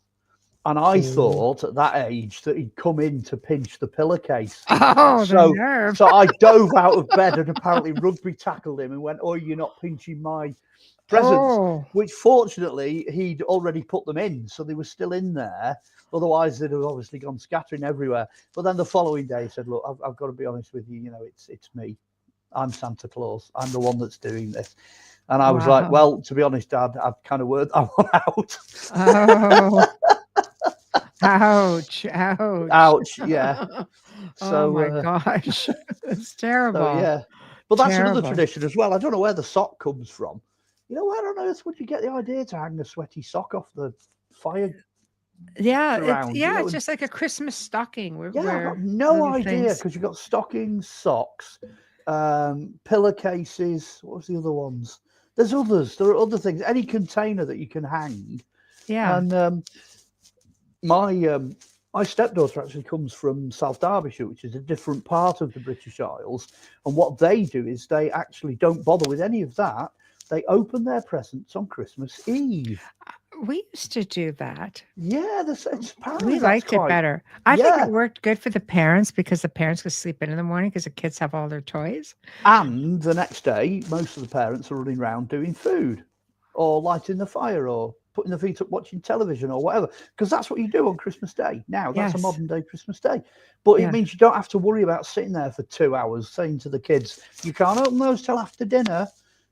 And I thought at that age that he'd come in to pinch the pillowcase. Oh, so I dove out of bed and apparently rugby tackled him and went, "Oh, you're not pinching my presents," which fortunately he'd already put them in, so they were still in there. Otherwise, they'd have obviously gone scattering everywhere. But then the following day, he said, "Look, I've got to be honest with you. You know, it's me. I'm Santa Claus. I'm the one that's doing this." And I was like, "Well, to be honest, Dad, I've kind of worked that one out." Oh. Ouch! Ouch! Yeah. So, oh my gosh, it's terrible. So, but that's another tradition as well. I don't know where the sock comes from. You know, where on earth would you get the idea to hang a sweaty sock off the fire? It's just like a Christmas stocking. I've got no idea, because you've got stockings, socks, pillowcases. What was the other ones? There's others. There are other things. Any container that you can hang. Yeah. And my stepdaughter actually comes from South Derbyshire, which is a different part of the British Isles. And what they do is they actually don't bother with any of that. They open their presents on Christmas Eve. We used to do that. Yeah, we liked it better. I think it worked good for the parents, because the parents could sleep in the morning because the kids have all their toys. And the next day, most of the parents are running around doing food or lighting the fire or putting their feet up watching television or whatever, because that's what you do on Christmas Day. Now, that's a modern day Christmas Day. But it means you don't have to worry about sitting there for 2 hours saying to the kids, "You can't open those till after dinner.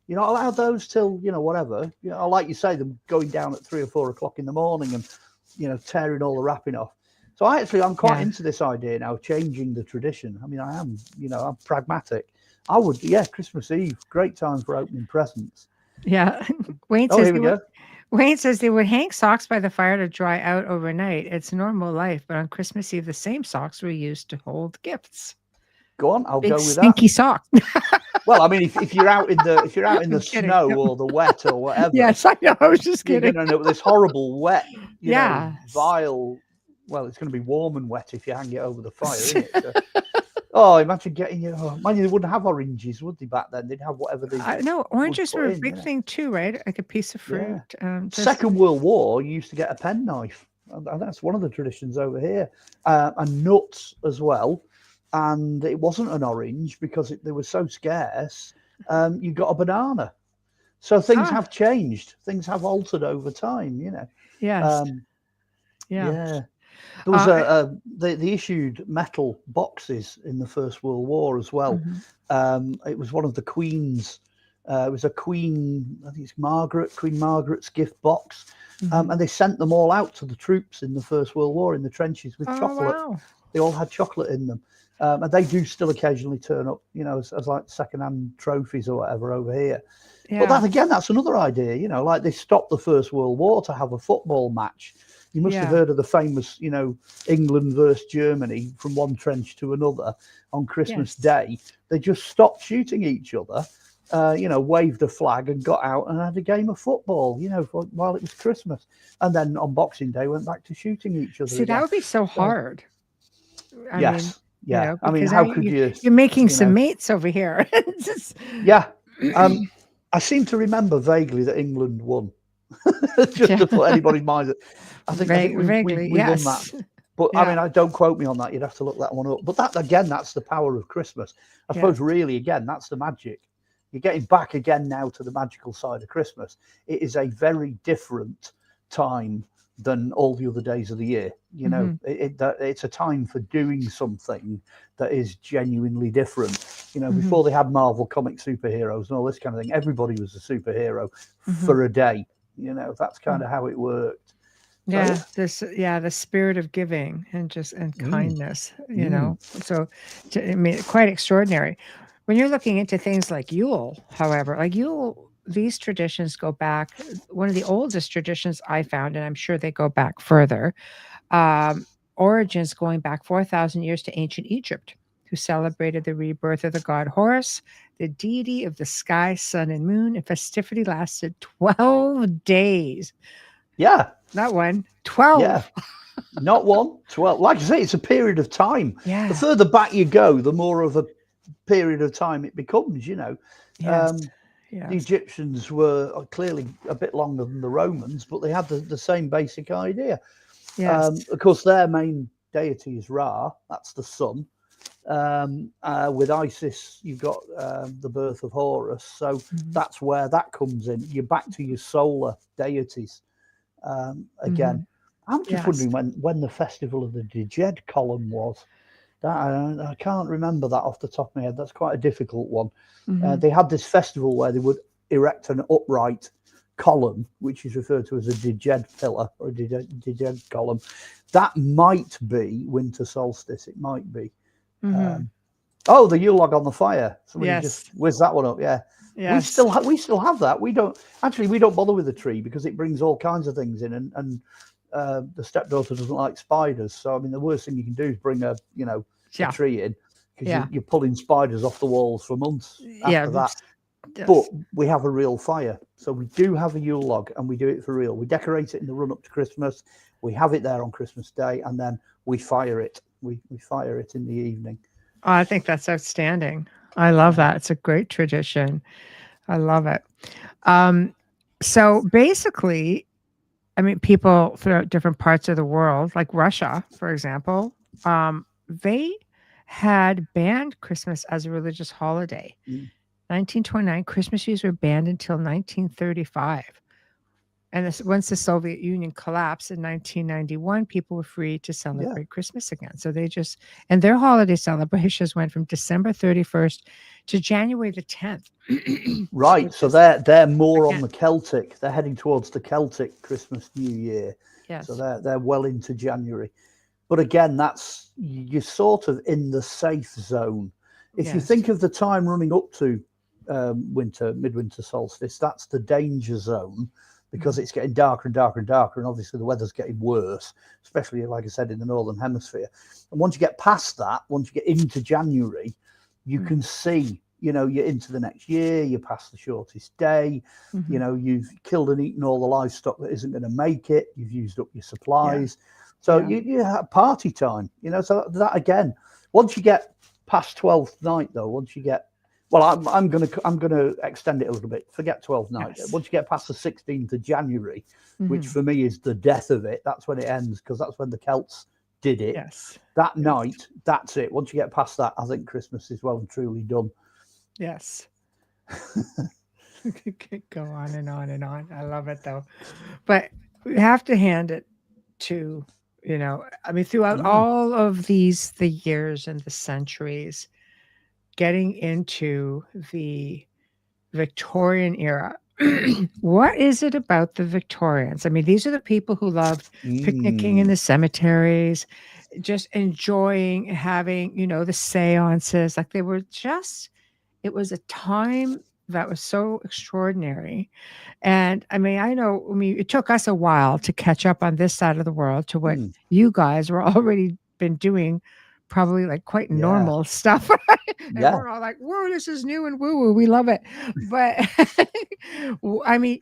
You're not allowed those till, whatever." Like you say, them going down at 3 or 4 o'clock in the morning and, tearing all the wrapping off. So I'm quite into this idea now, changing the tradition. I mean, I am, I'm pragmatic. I would, Christmas Eve, great time for opening presents. Yeah. Wayne says they would hang socks by the fire to dry out overnight. It's normal life, but on Christmas Eve, the same socks were used to hold gifts. Go on, I'll go with that. Stinky sock. Well, I mean, if you're out in the snow or the wet or whatever. Yes, I know. I was just kidding. You're going to end up with this horrible wet, vile. Well, it's going to be warm and wet if you hang it over the fire, isn't it? So, imagine getting mind you, they wouldn't have oranges, would they, back then? They'd have whatever they. No, oranges were a big thing too, right? Like a piece of fruit. Yeah. Second World War, you used to get a penknife, and that's one of the traditions over here, and nuts as well. And it wasn't an orange because they were so scarce. You got a banana. So things have changed. Things have altered over time. Yes. Yeah. There was they issued metal boxes in the First World War as well. Mm-hmm. It was one of the Queen's. It was a Queen, I think it's Queen Margaret's gift box. Mm-hmm. And they sent them all out to the troops in the First World War in the trenches with chocolate. Wow. They all had chocolate in them. And they do still occasionally turn up, as like second-hand trophies or whatever over here. Yeah. But that's another idea, like they stopped the First World War to have a football match. You must have heard of the famous, England versus Germany from one trench to another on Christmas Day. They just stopped shooting each other, waved a flag and got out and had a game of football, while it was Christmas. And then on Boxing Day went back to shooting each other. See, that would be so hard. I mean, yeah. I mean, how could you? You're making some mates over here. Yeah. I seem to remember vaguely that England won. Just to put anybody's mind. I think we won that. But I mean, don't quote me on that. You'd have to look that one up. But that's the power of Christmas. I suppose really, again, that's the magic. You're getting back again now to the magical side of Christmas. It is a very different time than all the other days of the year. It's a time for doing something that is genuinely different. Before they had Marvel comic superheroes and all this kind of thing, everybody was a superhero for a day. That's kind of how it worked. Yeah, the spirit of giving and kindness, So, quite extraordinary. When you're looking into things like Yule, however, these traditions go back. One of the oldest traditions I found, and I'm sure they go back further, origins going back 4,000 years to ancient Egypt, who celebrated the rebirth of the god Horus, the deity of the sky, sun, and moon. And festivity lasted 12 days. Yeah. Not one, 12. Yeah. Not 1, 12. Like I say, it's a period of time. Yeah. The further back you go, the more of a period of time it becomes, you know. Yes. The Egyptians were clearly a bit longer than the Romans, but they had the same basic idea. Yes. Of course, their main deity is Ra. That's the sun. With Isis, you've got the birth of Horus. So that's where that comes in. You're back to your solar deities again. I'm just wondering when the Festival of the Djed column was. I can't remember that off the top of my head. That's quite a difficult one. They had this festival where they would erect an upright column, which is referred to as a Djed pillar or a Djed column. That might be winter solstice. It might be. Oh, the Yule log on the fire. Somebody just whizzed that one up. Yeah. We still have that. We don't bother with the tree because it brings all kinds of things in, and the stepdaughter doesn't like spiders. So I mean, the worst thing you can do is bring a tree in, because you're pulling spiders off the walls for months after that. But we have a real fire, so we do have a Yule log, and we do it for real. We decorate it in the run up to Christmas. We have it there on Christmas Day, and then we fire it. We fire it in the evening. Oh, I think that's outstanding. I love that. It's a great tradition. I love it. So basically, I mean, people throughout different parts of the world, like Russia, for example, they had banned Christmas as a religious holiday. 1929, Christmas trees were banned until 1935. And once the Soviet Union collapsed in 1991, people were free to celebrate Christmas again. So and their holiday celebrations went from December 31st to January the 10th. Right. So they're more on the Celtic. They're heading towards the Celtic Christmas New Year. Yes. So they're well into January. But again, you're sort of in the safe zone. If you think of the time running up to midwinter solstice, that's the danger zone, because it's getting darker and darker and darker, and obviously the weather's getting worse, especially, like I said, in the Northern Hemisphere. And once you get past that, once you get into January, you can see, you're into the next year, you're past the shortest day, you've killed and eaten all the livestock that isn't going to make it, you've used up your supplies. So you have party time, so that again, once you get past 12th night, though, once you get, well, I'm gonna extend it a little bit. Forget 12th night. Yes. Once you get past the 16th of January, which for me is the death of it, that's when it ends, because that's when the Celts did it. Yes. That night, that's it. Once you get past that, I think Christmas is well and truly done. Yes. Go on and on and on. I love it, though. But we have to hand it to, I mean, throughout all of the years and the centuries, getting into the Victorian era, what is it about the Victorians? I mean, these are the people who loved picnicking in the cemeteries, just enjoying having, the seances. Like it was a time that was so extraordinary. And I mean, it took us a while to catch up on this side of the world to what you guys were already been doing, probably like quite normal stuff. And we're all like, whoa, this is new and woo-woo. We love it. But I mean,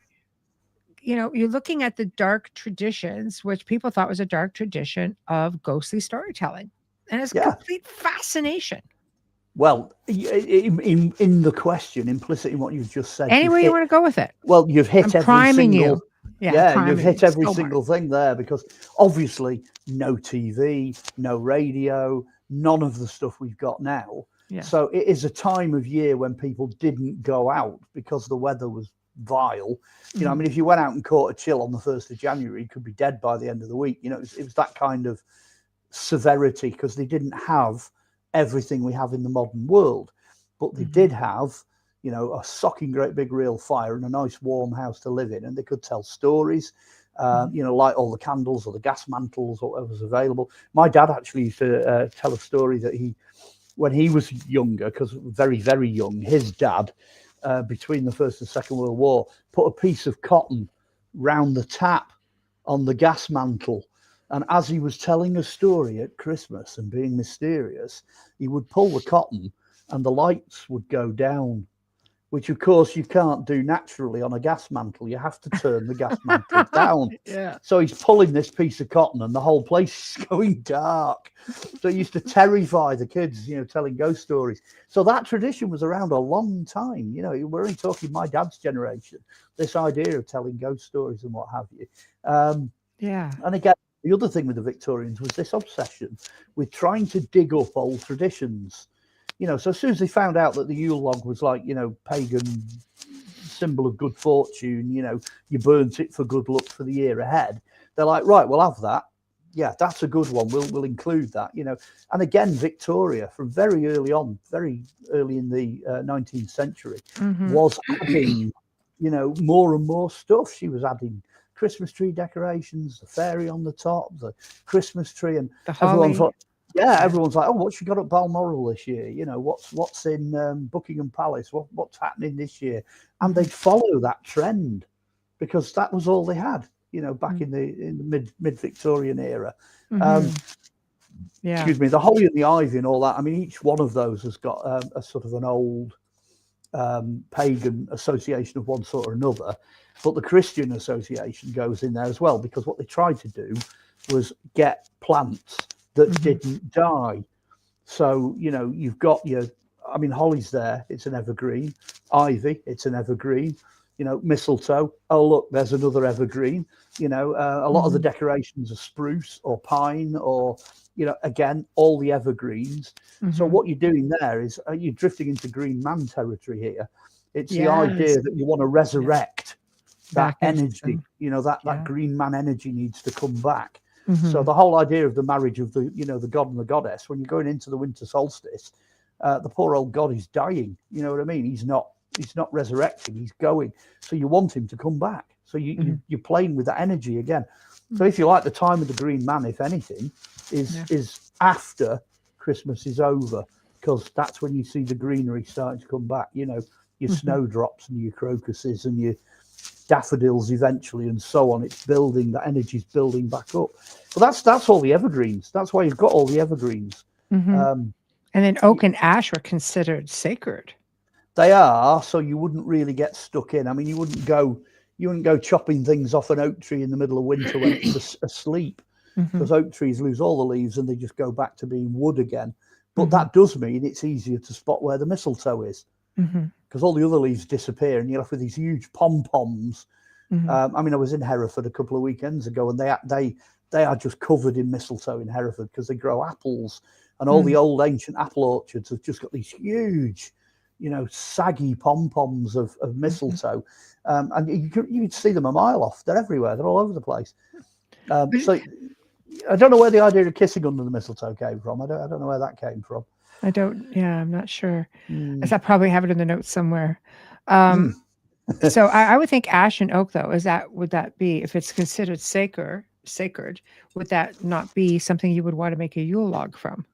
you're looking at the dark traditions, which people thought was a dark tradition of ghostly storytelling. And it's complete fascination. Well, in the question, implicit in what you've just said. Anywhere you want to go with it. Well, you've hit every single. You've hit every so single thing there, because obviously no TV, no radio, none of the stuff we've got now. Yeah. So it is a time of year when people didn't go out because the weather was vile. I mean, if you went out and caught a chill on the 1st of January, you could be dead by the end of the week. It was that kind of severity, because they didn't have everything we have in the modern world, but they did have, a socking great big real fire and a nice warm house to live in, and they could tell stories, light all the candles or the gas mantles or whatever was available. My dad actually used to tell a story that when he was younger, because very, very young, his dad, between the First and Second World War, put a piece of cotton round the tap on the gas mantle, And as he was telling a story at Christmas and being mysterious, he would pull the cotton and the lights would go down, which of course you can't do naturally on a gas mantle. You have to turn the gas mantle down. Yeah. So he's pulling this piece of cotton and the whole place is going dark. So it used to terrify the kids, telling ghost stories. So that tradition was around a long time. We're only talking my dad's generation, this idea of telling ghost stories and what have you. Yeah. And again, the other thing with the Victorians was this obsession with trying to dig up old traditions. So as soon as they found out that the Yule log was like, pagan symbol of good fortune, you burnt it for good luck for the year ahead. They're like, right, we'll have that. Yeah, that's a good one. We'll include that, And again, Victoria, from very early on, very early in the 19th century, was adding, more and more stuff. She was adding Christmas tree decorations, the fairy on the top, the Christmas tree, and the holly. Everyone's like, oh, what's she got at Balmoral this year? What's in Buckingham Palace? What's happening this year? And they'd follow that trend because that was all they had, back in the mid-Victorian era. Excuse me, the holly and the ivy and all that. I mean, each one of those has got a sort of an old pagan association of one sort or another. But the Christian association goes in there as well, because what they tried to do was get plants that didn't die. So, you've got holly's there, it's an evergreen. Ivy, it's an evergreen. Mistletoe, oh, look, there's another evergreen. A lot of the decorations are spruce or pine or, again, all the evergreens. So what you're doing there is you're drifting into green man territory here. It's the idea that you want to resurrect that energy, that green man energy needs to come back. So the whole idea of the marriage of the god and the goddess, when you're going into the winter solstice, the poor old god is dying. You know what I mean? He's not resurrecting, he's going. So you want him to come back. So you're playing with that energy again. So if you like, the time of the green man, if anything, is after Christmas is over, because that's when you see the greenery starting to come back, your snowdrops and your crocuses and your daffodils eventually and so on. It's building, that energy's building back up. But that's all the evergreens. That's why you've got all the evergreens. And then oak and ash were considered sacred. They are, so you wouldn't really get stuck in. I mean, you wouldn't go chopping things off an oak tree in the middle of winter when it's asleep, because oak trees lose all the leaves and they just go back to being wood again. But that does mean it's easier to spot where the mistletoe is, because all the other leaves disappear and you're left with these huge pom-poms. I mean, I was in Hereford a couple of weekends ago, and they are just covered in mistletoe in Hereford because they grow apples, and all the old ancient apple orchards have just got these huge, saggy pom-poms of mistletoe. And you can see them a mile off. They're everywhere. They're all over the place. So I don't know where the idea of kissing under the mistletoe came from. I don't know where that came from. I'm not sure. I probably have it in the notes somewhere. So I would think ash and oak, though, would that be, if it's considered sacred, would that not be something you would want to make a Yule log from?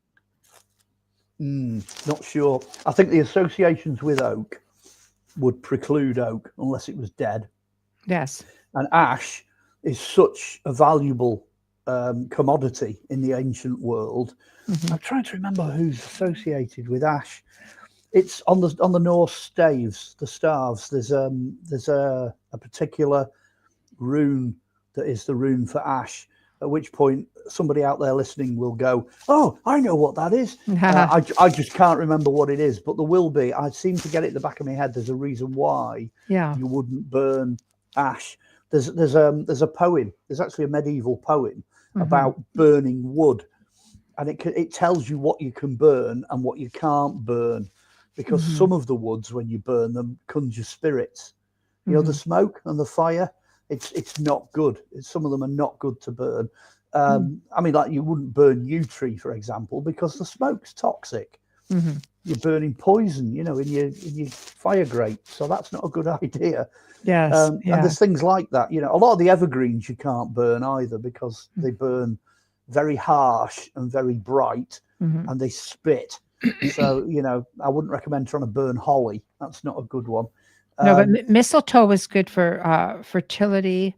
Not sure. I think the associations with oak would preclude oak unless it was dead. Yes. And ash is such a valuable commodity in the ancient world. I'm trying to remember who's associated with ash. It's on the Norse staves, the staves. There's a particular rune that is the rune for ash. At which point somebody out there listening will go, "Oh, I know what that is." I just can't remember what it is, but there will be. I seem to get it in the back of my head. There's a reason why you wouldn't burn ash. There's a poem. There's actually a medieval poem about burning wood, and it tells you what you can burn and what you can't burn, because some of the woods, when you burn them, conjure spirits. The smoke and the fire. It's not good. Some of them are not good to burn. I mean, like, you wouldn't burn yew tree, for example, because the smoke's toxic. You're burning poison, in your fire grate. So that's not a good idea. Yes. And there's things like that. A lot of the evergreens you can't burn either, because they burn very harsh and very bright, and they spit. So, I wouldn't recommend trying to burn holly. That's not a good one. No, but mistletoe is good for fertility,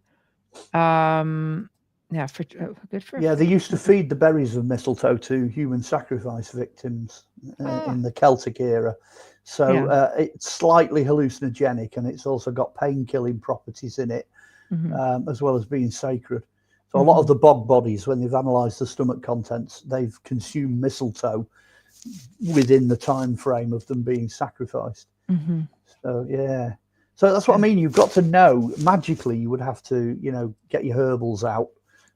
Yeah, for good for. Yeah, they used to feed the berries of mistletoe to human sacrifice victims in the Celtic era. So it's slightly hallucinogenic, and it's also got pain-killing properties in it, as well as being sacred. So a lot of the bog bodies, when they've analysed the stomach contents, they've consumed mistletoe within the time frame of them being sacrificed. So yeah, so that's what I mean. You've got to know magically. You would have to, get your herbals out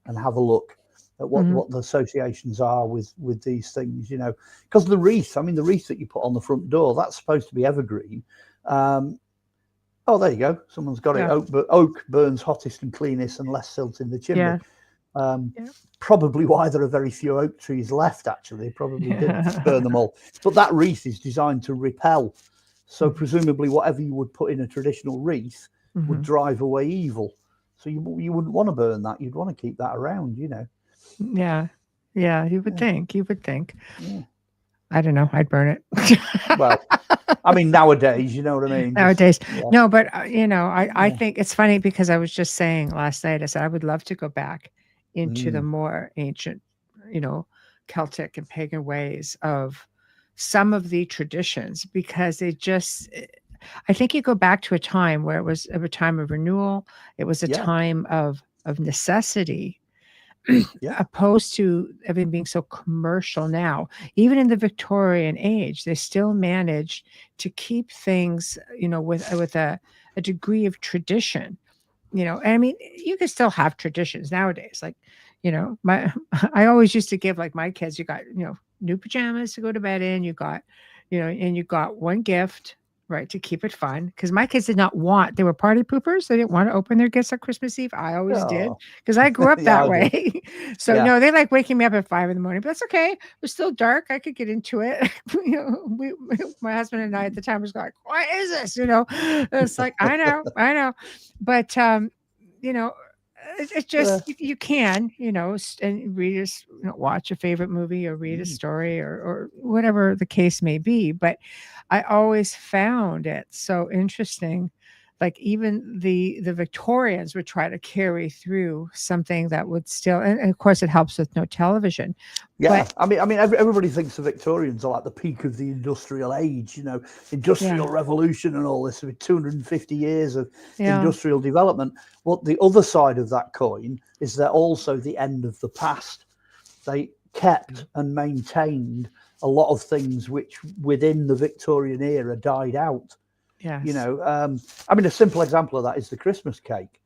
and have a look at what the associations are with these things. Because the wreath. I mean, the wreath that you put on the front door, that's supposed to be evergreen. Oh, there you go. Someone's got it. Oak burns hottest and cleanest and less silt in the chimney. Probably why there are very few oak trees left, actually. They probably didn't burn them all. But that wreath is designed to repel. So presumably whatever you would put in a traditional wreath would drive away evil. So you wouldn't want to burn that. You'd want to keep that around, Yeah. Yeah, you would think. You would think. Yeah. I don't know. I'd burn it. Well, I mean, nowadays, you know what I mean? Nowadays. No, but, I think it's funny because I was just saying last night, I said, I would love to go back into the more ancient, Celtic and pagan ways of some of the traditions, because I think you go back to a time where it was a time of renewal. It was a time of necessity. Opposed to everything being so commercial now. Even in the Victorian age, they still managed to keep things, with a degree of tradition. And I mean, you can still have traditions nowadays. Like, I always used to give, like, my kids, you got, new pajamas to go to bed in. You got, and you got one gift, right, to keep it fun. Because my kids they were party poopers. They didn't want to open their gifts on Christmas Eve. I always did, because I grew up that way. So no, they like waking me up at 5 a.m, but that's okay. It was still dark. I could get into it. My husband and I at the time was like, what is this? It's like, I know. But, it's just, you can, and read watch a favorite movie or read a story or whatever the case may be. But I always found it so interesting. Like, even the Victorians would try to carry through something that would still, and of course it helps with no television. Yeah, but, I mean, everybody thinks the Victorians are like the peak of the industrial age, industrial revolution and all this, with 250 years of industrial development. But the other side of that coin is they're also the end of the past. They kept and maintained a lot of things which within the Victorian era died out. Yes. I mean, a simple example of that is the Christmas cake.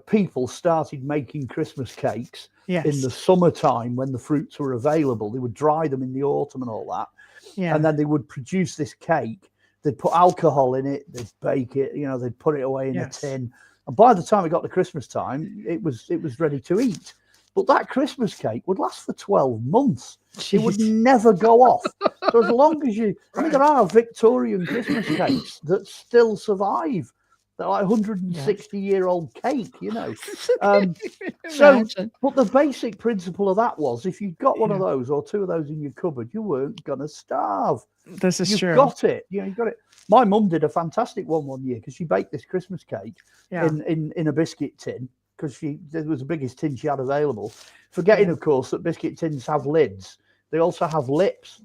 People started making Christmas cakes in the summertime when the fruits were available. They would dry them in the autumn and all that. Yeah. And then they would produce this cake. They'd put alcohol in it. They'd bake it. They'd put it away in a tin. And by the time it got to Christmas time, it was ready to eat. But that Christmas cake would last for 12 months. Jeez. It would never go off. So as long as I mean, there are Victorian Christmas cakes that still survive. They're like 160-year-old cake, So, but the basic principle of that was, if you got one of those or two of those in your cupboard, you weren't going to starve. This is true. You got it. You got it. My mum did a fantastic one year, because she baked this Christmas cake in a biscuit tin, because it was the biggest tin she had available. Forgetting, of course, that biscuit tins have lids. They also have lips.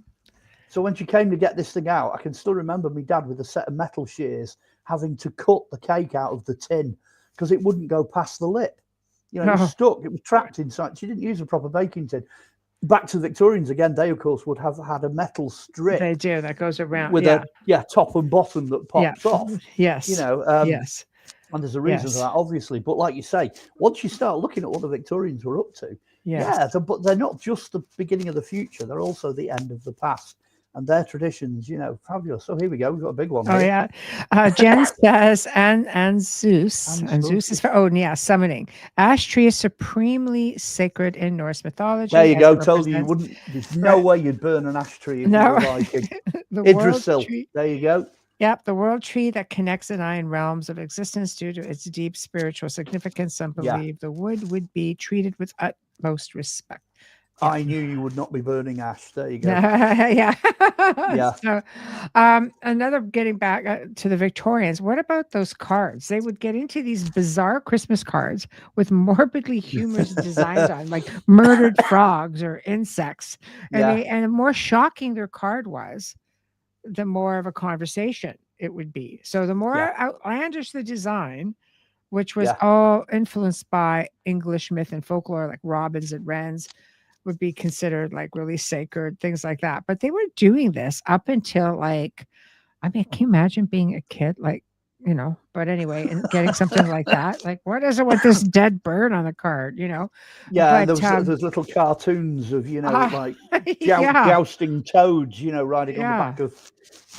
So when she came to get this thing out, I can still remember my dad with a set of metal shears having to cut the cake out of the tin, because it wouldn't go past the lip. It was stuck. It was trapped inside. She didn't use a proper baking tin. Back to the Victorians again, they, of course, would have had a metal strip. They do. That goes around. With a top and bottom that pops off. Yes. Yes. And there's a reason for that, obviously. But like you say, once you start looking at what the Victorians were up to, but they're not just the beginning of the future. They're also the end of the past. And their traditions, fabulous. So here we go. We've got a big one. Oh, here. Jen says, and Zeus. And Zeus is for Odin. Summoning. Ash tree is supremely sacred in Norse mythology. There you go. Told you wouldn't. There's no way you'd burn an ash tree if you were Viking. Yggdrasil. There you go. Yep, the world tree that connects the 9 realms of existence due to its deep spiritual significance. Some believe the wood would be treated with utmost respect. I knew you would not be burning ash. There you go. Yeah. Yeah. So, another getting back to the Victorians, what about those cards? They would get into these bizarre Christmas cards with morbidly humorous designs on, like murdered frogs or insects. And Yeah. the more shocking their card was, the more of a conversation it would be. So the more Yeah. outlandish the design, which was Yeah. all influenced by English myth and folklore, like robins and wrens, would be considered like really sacred, things like that. But they were doing this up until like, I mean, can you imagine being a kid? Like, but anyway, and getting something like that. Like, what is it with this dead bird on the card, Yeah, and But there's little cartoons of, like yeah, jousting toads, riding on the yeah, back of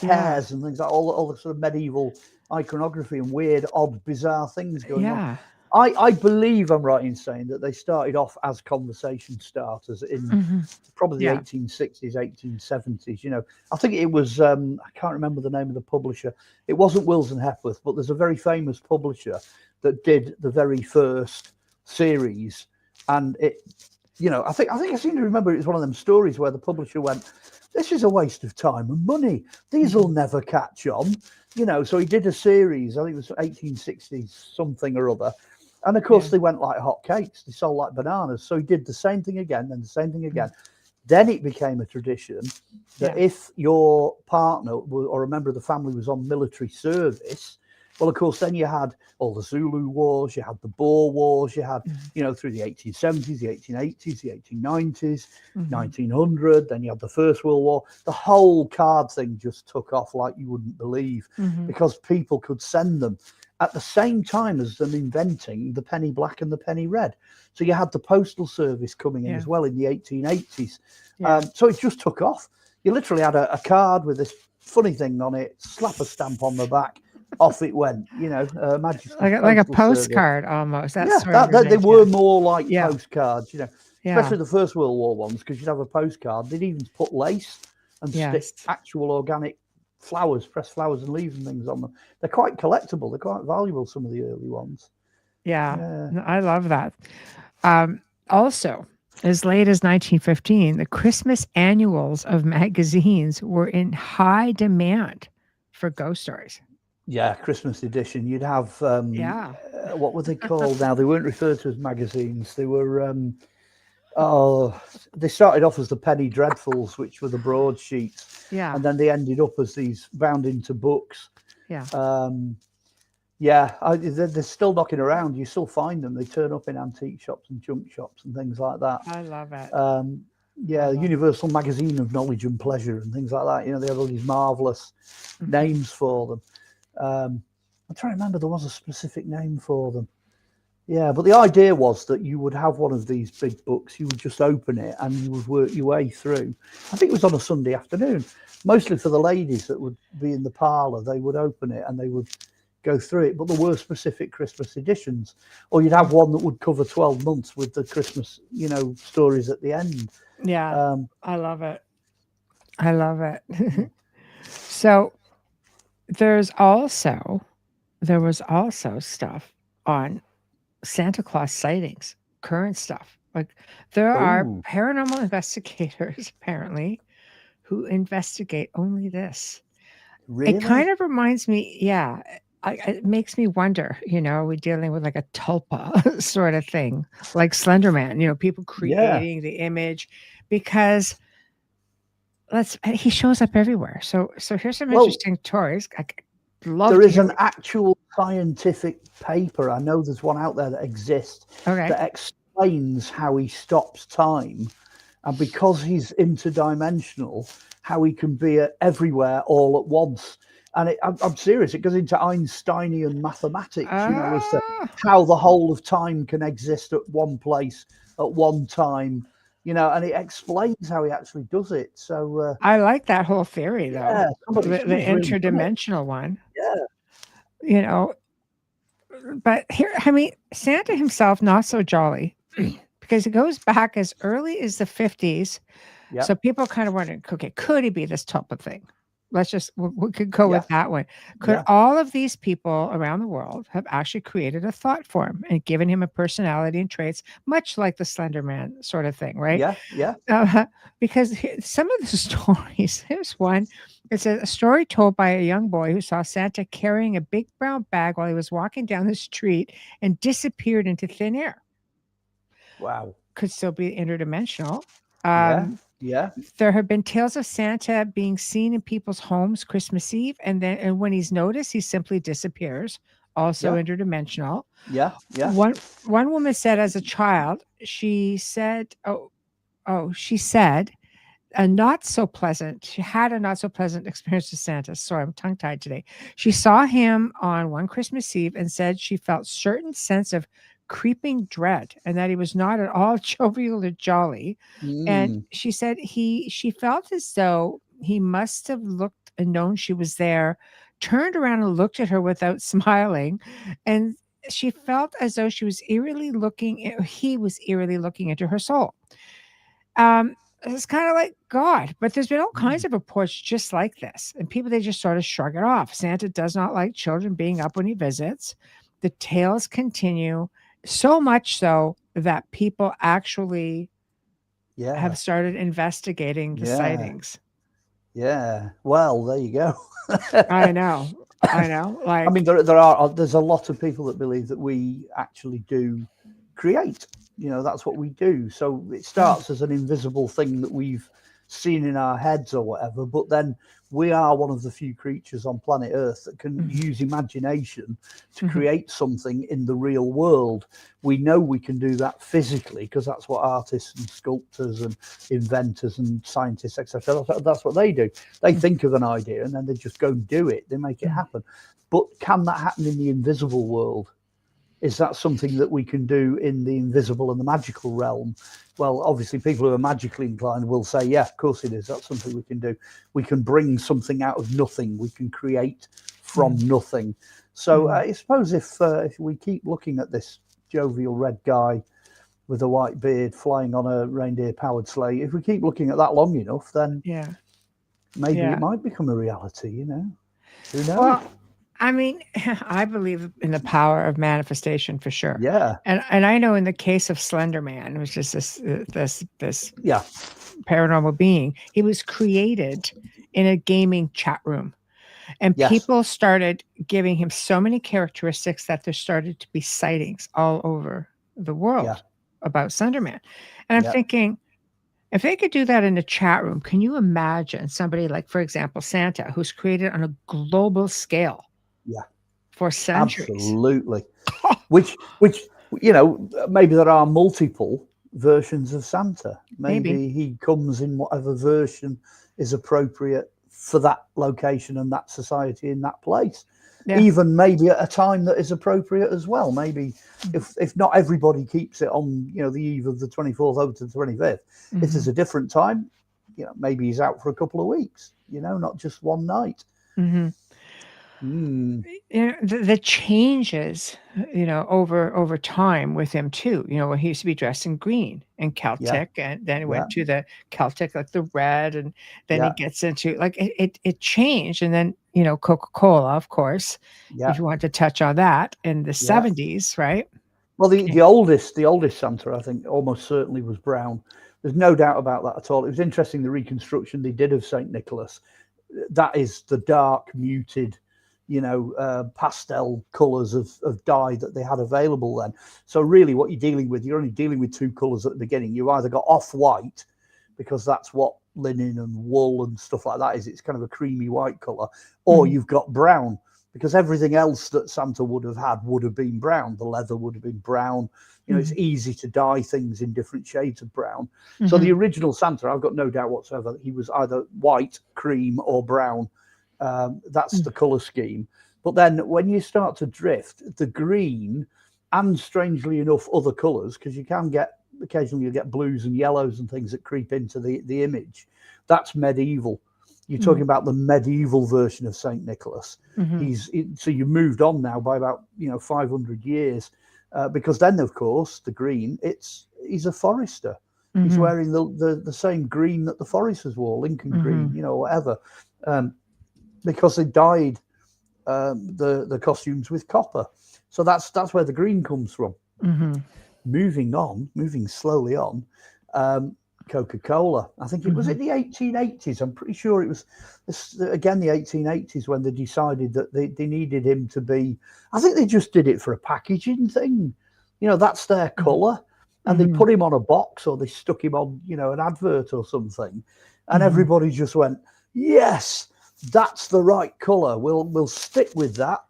yeah, hares and things like all the sort of medieval iconography and weird, odd, bizarre things going on. yeah. I believe I'm right in saying that they started off as conversation starters in probably the Yeah. 1860s, 1870s. I think it was, I can't remember the name of the publisher. It wasn't Wills and Hepworth, but there's a very famous publisher that did the very first series. And it, I think I seem to remember it was one of them stories where the publisher went, this is a waste of time and money. These will never catch on. So he did a series, I think it was 1860s something or other. And of course, they went like hotcakes. They sold like bananas. So he did the same thing again, and the same thing again. Then it became a tradition that if your partner or a member of the family was on military service, well, of course, then you had all the Zulu Wars, you had the Boer Wars, you had, through the 1870s, the 1880s, the 1890s, 1900, then you had the First World War. The whole card thing just took off like you wouldn't believe because people could send them at the same time as them inventing the penny black and the penny red. So you had the postal service coming in as well in the 1880s. So it just took off. You literally had a card with this funny thing on it, slap a stamp on the back, off it went, like a postcard service. Almost. That's they were more like postcards, especially the First World War ones, because you'd have a postcard. They'd even put lace and stick actual organic flowers, pressed flowers and leaves and things on them. They're quite collectible. They're quite valuable, some of the early ones. Yeah. I love that. Also, as late as 1915, the Christmas annuals of magazines were in high demand for ghost stories. Yeah, Christmas edition. You'd have, what were they called now? They weren't referred to as magazines. They were, they started off as the Penny Dreadfuls, which were the broadsheets. Yeah. And then they ended up as these bound into books. Yeah. They're still knocking around. You still find them. They turn up in antique shops and junk shops and things like that. I love it. The Universal Magazine of Knowledge and Pleasure and things like that. They have all these marvelous names for them. I'm trying to remember, there was a specific name for them. Yeah, but the idea was that you would have one of these big books, you would just open it and you would work your way through. I think it was on a Sunday afternoon, mostly for the ladies that would be in the parlour. They would open it and they would go through it, but there were specific Christmas editions. Or you'd have one that would cover 12 months with the Christmas, stories at the end. Yeah, I love it. I love it. So there was also stuff on Santa Claus sightings, current stuff. Like there are paranormal investigators apparently who investigate only this. Really? It kind of reminds me, it makes me wonder, are we dealing with like a tulpa sort of thing, like Slender Man, people creating the image, because he shows up everywhere. So here's some interesting stories. There is an actual scientific paper. I know there's one out there that exists that explains how he stops time, and because he's interdimensional, how he can be everywhere all at once. And I'm serious. It goes into Einsteinian mathematics, as to how the whole of time can exist at one place at one time. And it explains how he actually does it. So I like that whole theory, though. Yeah, the interdimensional one. Yeah. But here, Santa himself, not so jolly, because he goes back as early as the 50s. Yep. So people kind of wondering, okay, could he be this type of thing? we could go with that one. Could all of these people around the world have actually created a thought form and given him a personality and traits, much like the Slender Man sort of thing, right? Because some of the stories, here's one. It's a story told by a young boy who saw Santa carrying a big brown bag while he was walking down the street and disappeared into thin air. Wow. Could still be interdimensional. Yeah. There have been tales of Santa being seen in people's homes Christmas Eve, and when he's noticed, he simply disappears. Also interdimensional. Yeah. One woman said as a child, she said she had a not so pleasant experience with Santa. Sorry, I'm tongue tied today. She saw him on one Christmas Eve and said she felt certain sense of creeping dread and that he was not at all jovial or jolly. And she said she felt as though he must have looked and known she was there, turned around and looked at her without smiling, and she felt as though he was eerily looking into her soul. It's kind of like God, but there's been all kinds of reports just like this, and people, they just sort of shrug it off. Santa does not like children being up when he visits. The tales continue, so much so that people actually have started investigating the sightings. Yeah. Well, there you go. I know. Like, I mean, there's a lot of people that believe that we actually do create. That's what we do. So it starts as an invisible thing that we've seen in our heads or whatever, but then we are one of the few creatures on planet Earth that can use imagination to create something in the real world. We know we can do that physically because that's what artists and sculptors and inventors and scientists, etc., that's what they do. They think of an idea and then they just go and do it. They make it happen. But can that happen in the invisible world? Is that something that we can do in the invisible and the magical realm? Well, obviously, people who are magically inclined will say, yeah, of course it is. That's something we can do. We can bring something out of nothing. We can create from nothing. So I suppose if we keep looking at this jovial red guy with a white beard flying on a reindeer-powered sleigh, if we keep looking at that long enough, then maybe it might become a reality, Who knows? Well, I mean, I believe in the power of manifestation for sure. Yeah. And I know in the case of Slender Man, which is this paranormal being, he was created in a gaming chat room. And people started giving him so many characteristics that there started to be sightings all over the world about Slender Man. And I'm thinking, if they could do that in a chat room, can you imagine somebody like, for example, Santa, who's created on a global scale? For centuries. Absolutely. which maybe there are multiple versions of Santa. Maybe he comes in whatever version is appropriate for that location and that society in that place. Even maybe at a time that is appropriate as well. Maybe if not everybody keeps it on the eve of the 24th over to the 25th, if there's a different time, maybe he's out for a couple of weeks, not just one night. The changes, over time with him too. When he used to be dressed in green and Celtic, and then he went to the Celtic, like the red, and then he gets into like it changed, and then Coca-Cola, of course. If you want to touch on that in the 70s, right? Well, the oldest Santa, I think, almost certainly was brown. There's no doubt about that at all. It was interesting, the reconstruction they did of St. Nicholas. That is the dark, muted, pastel colors of dye that they had available then. So really what you're only dealing with two colors at the beginning. You either got off-white, because that's what linen and wool and stuff like that is. It's kind of a creamy white color, or you've got brown, because everything else that Santa would have been brown. The leather would have been brown. It's easy to dye things in different shades of brown. So the original Santa, I've got no doubt whatsoever that he was either white, cream, or brown. That's the color scheme. But then when you start to drift, the green, and strangely enough other colors, because occasionally you get blues and yellows and things that creep into the image, that's medieval. You're talking about the medieval version of Saint Nicholas. So you moved on now by about 500 years, because then of course the green, he's a forester. He's wearing the same green that the foresters wore, Lincoln green, whatever. because they dyed the costumes with copper. So that's where the green comes from. Moving slowly on, Coca-Cola. I think it was in the 1880s. I'm pretty sure it was again the 1880s when they decided that they needed him to be. I think they just did it for a packaging thing. That's their colour, and they put him on a box or they stuck him on an advert or something, and everybody just went, yes, that's the right colour. We'll stick with that.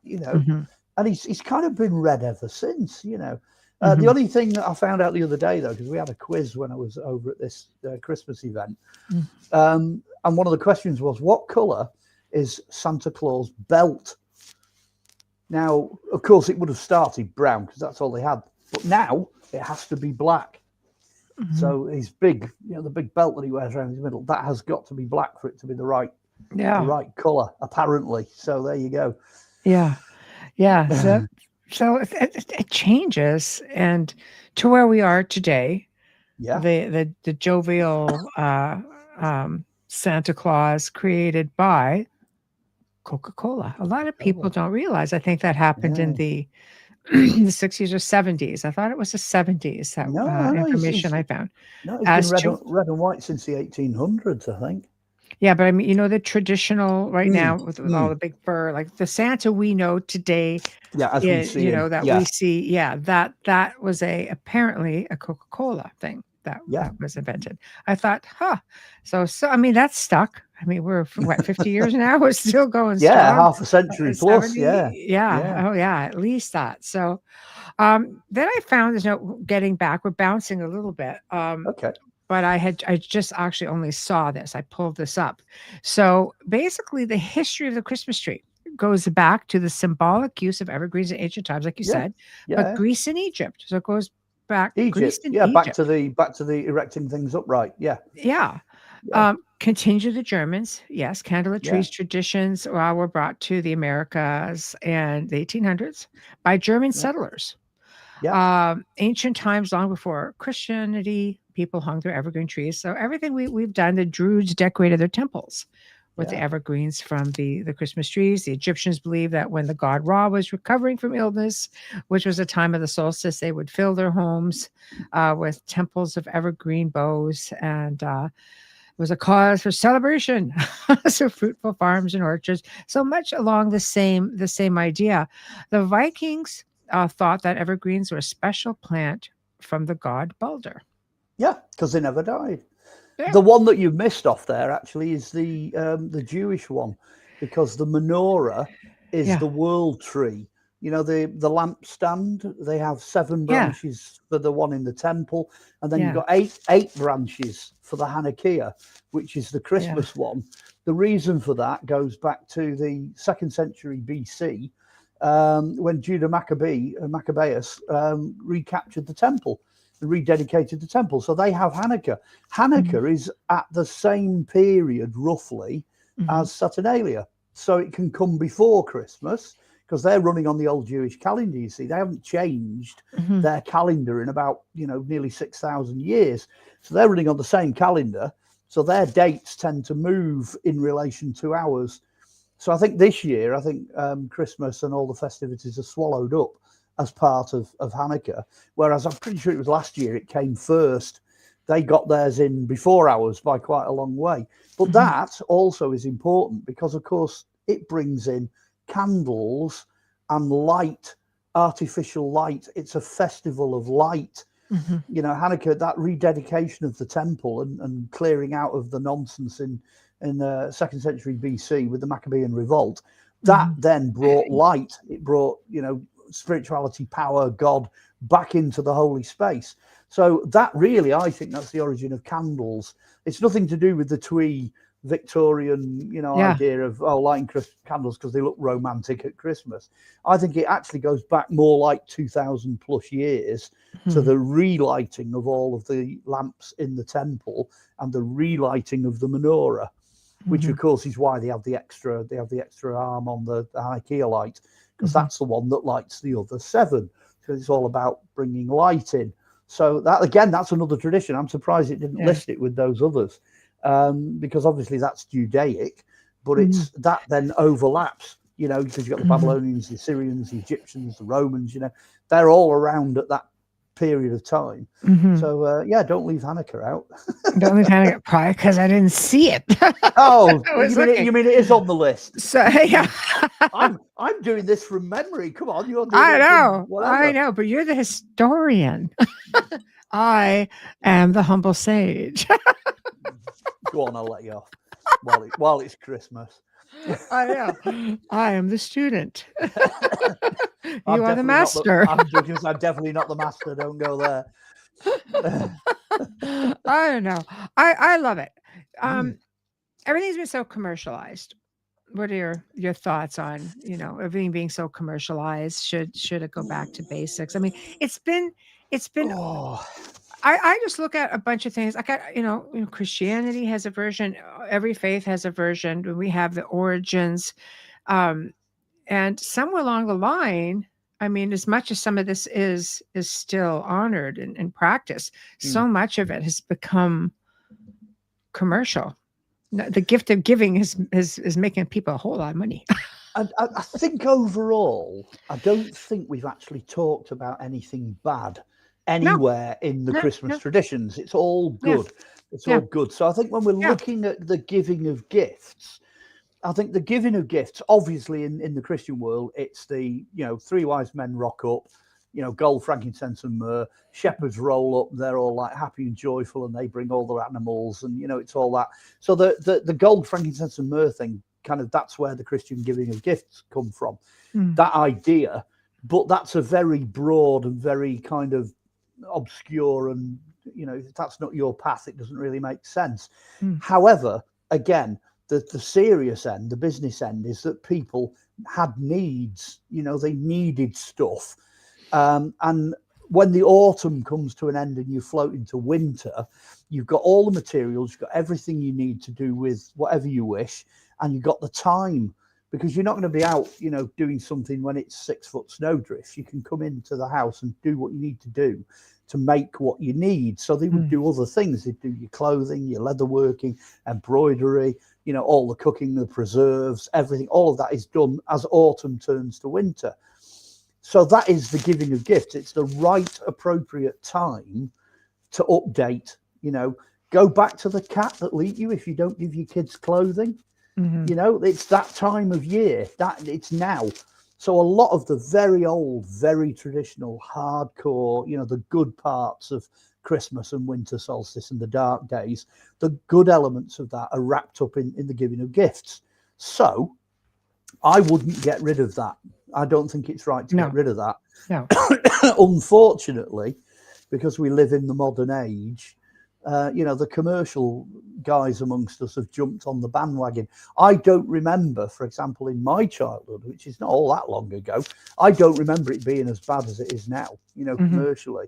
And he's kind of been red ever since. The only thing that I found out the other day, though, because we had a quiz when I was over at this Christmas event, and one of the questions was, what colour is Santa Claus' belt? Now, of course, it would have started brown because that's all they had, but now it has to be black. So his big, the big belt that he wears around his middle, that has got to be black for it to be the right colour, apparently. So there you go. Yeah. So it changes, and to where we are today, the jovial Santa Claus created by Coca-Cola. A lot of people don't realize. I think that happened in the 60s or 70s. I thought it was the 70s. That information I found. No, it's been red and white since the 1800s, I think. Yeah, but I mean, the traditional right now with all the big fur, like the Santa we know today. Yeah, as we see, we see. Yeah, that was apparently a Coca-Cola thing that was invented. I thought, so I mean that's stuck. I mean, we're 50 years now. We're still going. Yeah, strong. half a century plus. 70, yeah. Oh yeah, at least that. So, then I found getting back. We're bouncing a little bit. Okay. But I just actually only saw this. I pulled this up. So basically, the history of the Christmas tree goes back to the symbolic use of evergreens in ancient times, like you said, but Greece and Egypt. So it goes back Greece and Egypt. back to the erecting things upright. Yeah. Continue the Germans. Yes, candlelit trees traditions were brought to the Americas in the 1800s by German settlers. Ancient times, long before Christianity, people hung their evergreen trees. So everything we've done, the Druids decorated their temples with the evergreens from the Christmas trees. The Egyptians believed that when the god Ra was recovering from illness, which was the time of the solstice, they would fill their homes with temples of evergreen boughs, and it was a cause for celebration. So fruitful farms and orchards. So much along the same idea. The Vikings thought that evergreens were a special plant from the god Balder. Yeah, because they never died. Yeah. The one that you missed off there actually is the Jewish one, because the menorah is the world tree. The lampstand, they have 7 branches for the one in the temple, and then you've got eight branches for the Hanukkah, which is the Christmas one. The reason for that goes back to the 2nd century BC, when Judah Maccabeus recaptured the temple and rededicated the temple. So they have Hanukkah. Hanukkah is at the same period, roughly, as Saturnalia. So it can come before Christmas, because they're running on the old Jewish calendar, you see. They haven't changed their calendar in about, nearly 6,000 years. So they're running on the same calendar. So their dates tend to move in relation to ours. So I think this year, Christmas and all the festivities are swallowed up as part of Hanukkah, whereas I'm pretty sure it was last year it came first. They got theirs in before ours by quite a long way. But that also is important because, of course, it brings in candles and light, artificial light. It's a festival of light. Hanukkah, that rededication of the temple and clearing out of the nonsense in the 2nd century BC with the Maccabean revolt, that then brought light. It brought, spirituality, power, God back into the holy space. So that really, I think that's the origin of candles. It's nothing to do with the twee Victorian, idea of lighting candles because they look romantic at Christmas. I think it actually goes back more like 2,000 plus years to the relighting of all of the lamps in the temple and the relighting of the menorah, which of course is why they have the extra arm on the Hanukkah light, because that's the one that lights the other 7. Because it's all about bringing light in. So that, again, that's another tradition. I'm surprised it didn't list it with those others, because obviously that's Judaic. but it's that then overlaps, you know, because you've got the Babylonians, the Assyrians, the Egyptians, the Romans, you know, they're all around at that period of time. So yeah, don't leave Hanukkah out. Don't leave Hanukkah, probably because I didn't see it. Oh, you mean it is on the list? So yeah, I'm doing this from memory. Come on, you're doing I it know, from whatever. I know, but you're the historian. I am the humble sage. Go on, I'll let you off while it's Christmas. I know. I am the student. You I'm are the master. I'm definitely not the master. Don't go there. I don't know. I love it. Everything's been so commercialized. What are your thoughts on, you know, everything being so commercialized? Should it go back to basics? I mean, it's been. I just look at a bunch of things. I got, you know, Christianity has a version. Every faith has a version. We have the origins, and somewhere along the line, I mean, as much as some of this is still honored and practiced, so much of it has become commercial. The gift of giving is making people a whole lot of money. And I think overall, I don't think we've actually talked about anything bad anywhere in the Christmas traditions. It's all good. It's all good. So I think when we're looking at the giving of gifts, I think the giving of gifts, obviously in the Christian world, it's the, you know, three wise men rock up, you know, gold, frankincense and myrrh, shepherds roll up, they're all like happy and joyful and they bring all their animals and, you know, it's all that. So the gold, frankincense and myrrh thing, kind of, that's where the Christian giving of gifts come from, that idea. But that's a very broad and very kind of obscure, and, you know, if that's not your path, it doesn't really make sense. However, again, the serious end, the business end, is that people had needs, you know, they needed stuff. And when the autumn comes to an end and you float into winter, you've got all the materials, you've got everything you need to do with whatever you wish, and you've got the time, because you're not going to be out, you know, doing something when it's 6 foot snowdrift. You can come into the house and do what you need to do to make what you need. So they would do other things. They'd do your clothing, your leatherworking, embroidery, you know, all the cooking, the preserves, everything. All of that is done as autumn turns to winter. So that is the giving of gifts. It's the right, appropriate time to update, you know. Go back to the cat that'll eat you if you don't give your kids clothing. You know, it's that time of year, that it's now. So a lot of the very old, very traditional, hardcore, you know, the good parts of Christmas and winter solstice and the dark days, the good elements of that are wrapped up in the giving of gifts. So I wouldn't get rid of that. I don't think it's right to get rid of that. No. Unfortunately, because we live in the modern age, you know, the commercial guys amongst us have jumped on the bandwagon. I don't remember, for example, in my childhood, which is not all that long ago, I don't remember it being as bad as it is now, you know, commercially.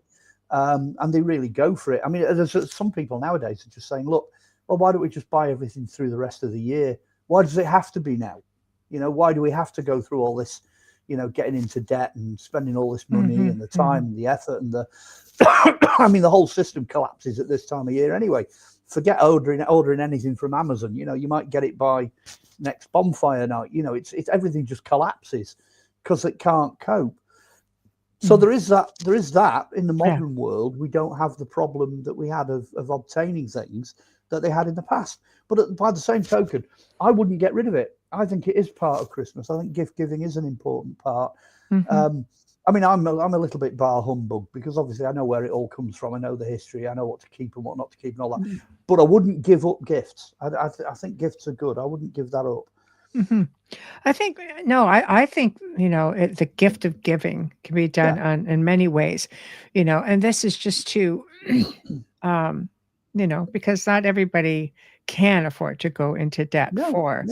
And they really go for it. I mean, there's some people nowadays are just saying, look, well, why don't we just buy everything through the rest of the year? Why does it have to be now? You know, why do we have to go through all this, you know, getting into debt and spending all this money and the time and the effort and the, I mean, the whole system collapses at this time of year anyway. Forget ordering anything from Amazon. You know, you might get it by next bonfire night. You know, it's everything just collapses because it can't cope. So there is that in the modern world. We don't have the problem that we had of obtaining things that they had in the past. But by the same token, I wouldn't get rid of it. I think it is part of Christmas. I think gift giving is an important part. I mean, I'm a little bit bar humbug because obviously I know where it all comes from. I know the history. I know what to keep and what not to keep and all that. But I wouldn't give up gifts. I think gifts are good. I wouldn't give that up. I think, I think, you know, the gift of giving can be done in many ways, you know, and this is just to, you know, because not everybody can afford to go into debt for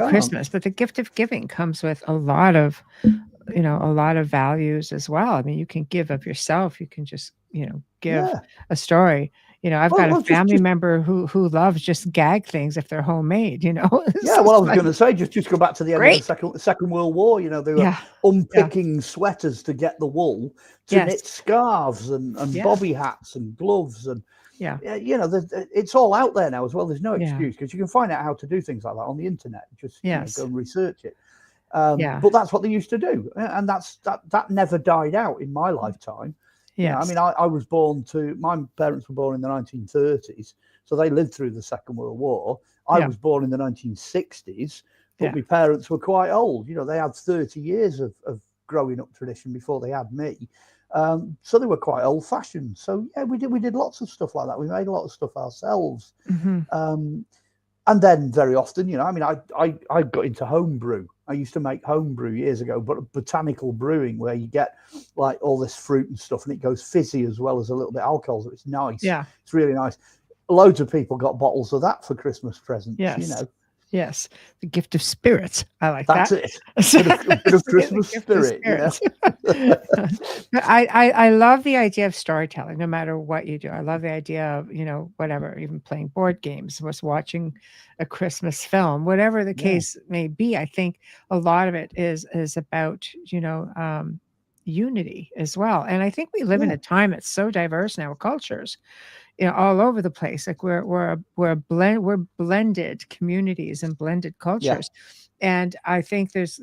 Christmas, but the gift of giving comes with a lot of, you know, a lot of values as well. I mean, you can give of yourself. You can just, you know, give a story. You know, I've got a family member who loves just gag things if they're homemade, you know. Yeah, well, I was going to say, just go back to the end of the Second World War. You know, they were unpicking sweaters to get the wool to knit scarves and bobby hats and gloves. And, it's all out there now as well. There's no excuse, because you can find out how to do things like that on the internet. Just go and research it. But that's what they used to do, and that never died out in my lifetime. I mean, I was born my parents were born in the 1930s, so they lived through the Second World War. I was born in the 1960s, but my parents were quite old. They had 30 years of growing up tradition before they had me. So they were quite old fashioned. So we did lots of stuff like that. We made a lot of stuff ourselves. And then very often, I mean, I got into homebrew. I used to make homebrew years ago, but botanical brewing, where you get like all this fruit and stuff, and it goes fizzy as well as a little bit alcohol. So it's nice. Yeah, it's really nice. Loads of people got bottles of that for Christmas presents. Yes, the gift of spirits. I like That's that. That's it. A bit of Christmas spirit. I love the idea of storytelling, no matter what you do. I love the idea of, whatever, even playing board games, was watching a Christmas film, whatever the case may be. I think a lot of it is about, unity as well. And I think we live in a time that's so diverse now, cultures, all over the place. Like we're blended communities and blended cultures. And I think there's,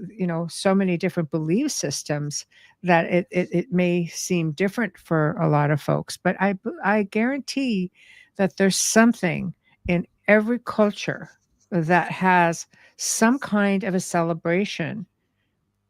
so many different belief systems that it may seem different for a lot of folks, but I guarantee that there's something in every culture that has some kind of a celebration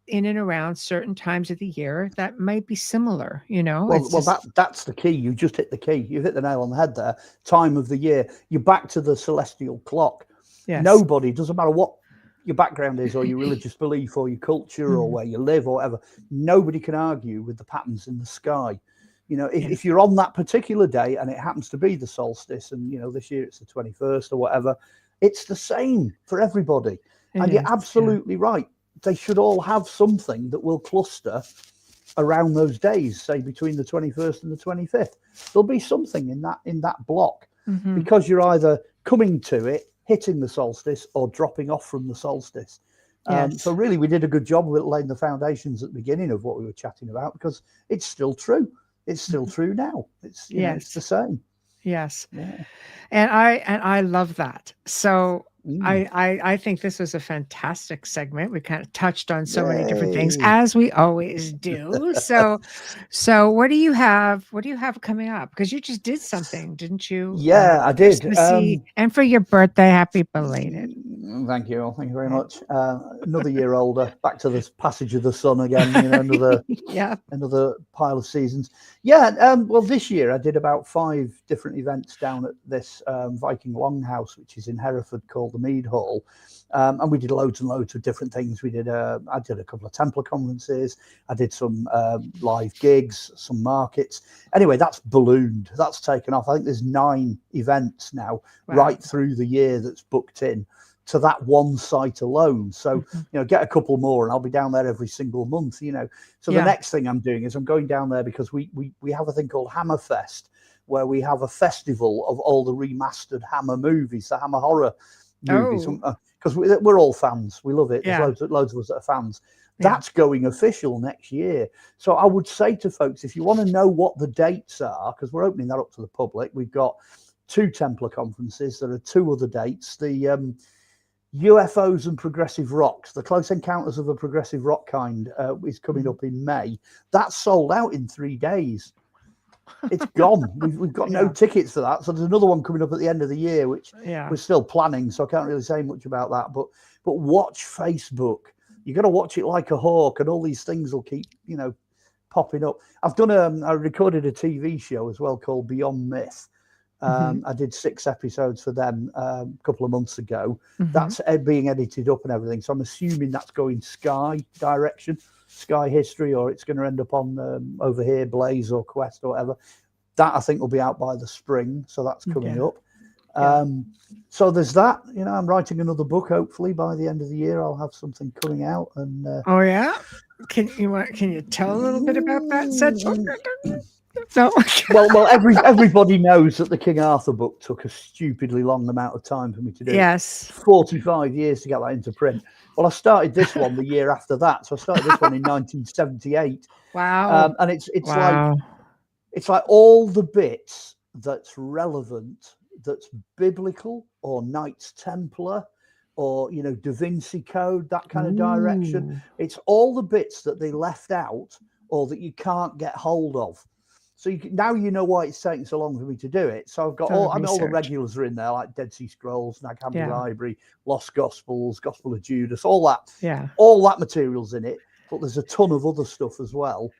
in and around certain times of the year that might be similar, that's the key. You just hit the key. You hit the nail on the head there. Time of the year. You're back to the celestial clock. Nobody, doesn't matter what your background is, or your religious belief, or your culture, or where you live, or whatever, nobody can argue with the patterns in the sky. If you're on that particular day and it happens to be the solstice, and this year it's the 21st or whatever, it's the same for everybody. And you're absolutely right. They should all have something that will cluster around those days, say between the 21st and the 25th. There'll be something in that block, because you're either coming to it, hitting the solstice, or dropping off from the solstice. So really, we did a good job of laying the foundations at the beginning of what we were chatting about, because it's still true. It's still true now. It's it's the same. Yes. Yeah. And I love that. So I think this was a fantastic segment. We kind of touched on so many different things, as we always do. So what do you have? What do you have coming up? Because you just did something, didn't you? Yeah, I did. And for your birthday, happy belated. Thank you. Thank you very much. Another year older, back to the passage of the sun again. Another pile of seasons. Well, this year I did about 5 different events down at this Viking Longhouse, which is in Hereford, called the Mead Hall, and we did loads and loads of different things. I did a couple of Templar conferences. I did some live gigs, some markets. Anyway, that's ballooned. That's taken off. I think there's 9 events now, right through the year, that's booked in to that one site alone. So get a couple more and I'll be down there every single month. So the next thing I'm doing is I'm going down there, because we have a thing called Hammerfest, where we have a festival of all the remastered Hammer movies, the Hammer horror movies, because we're all fans. We love it. There's loads of us that are fans. That's going official next year. So I would say to folks, if you want to know what the dates are, because we're opening that up to the public, we've got 2 Templar conferences. There are 2 other dates. The UFOs and Progressive Rocks, the Close Encounters of a Progressive Rock Kind, is coming up in May. That's sold out in 3 days. It's gone. We've got no tickets for that. So there's another one coming up at the end of the year, which we're still planning. So I can't really say much about that. But watch Facebook. You got to watch it like a hawk, and all these things will keep popping up. I recorded a TV show as well called Beyond Myth. I did 6 episodes for them a couple of months ago. That's being edited up and everything. So I'm assuming that's going Sky direction, Sky History, or it's going to end up on over here, Blaze or Quest or whatever. That I think will be out by the spring. So that's coming up. So there's that. I'm writing another book. Hopefully by the end of the year, I'll have something coming out. And can you tell a little bit about that? No. well, everybody knows that the King Arthur book took a stupidly long amount of time for me to do. Yes, 45 years to get that into print. Well, I started this one the year after that, so I started this one in 1978. Wow! And it's like all the bits that's relevant, that's biblical, or Knights Templar, or Da Vinci Code, that kind of direction. It's all the bits that they left out or that you can't get hold of. So now you know why it's taking so long for me to do it. So I've got all the regulars are in there, like Dead Sea Scrolls, Nag Hammadi Library, Lost Gospels, Gospel of Judas, all that. Yeah. All that material's in it, but there's a ton of other stuff as well.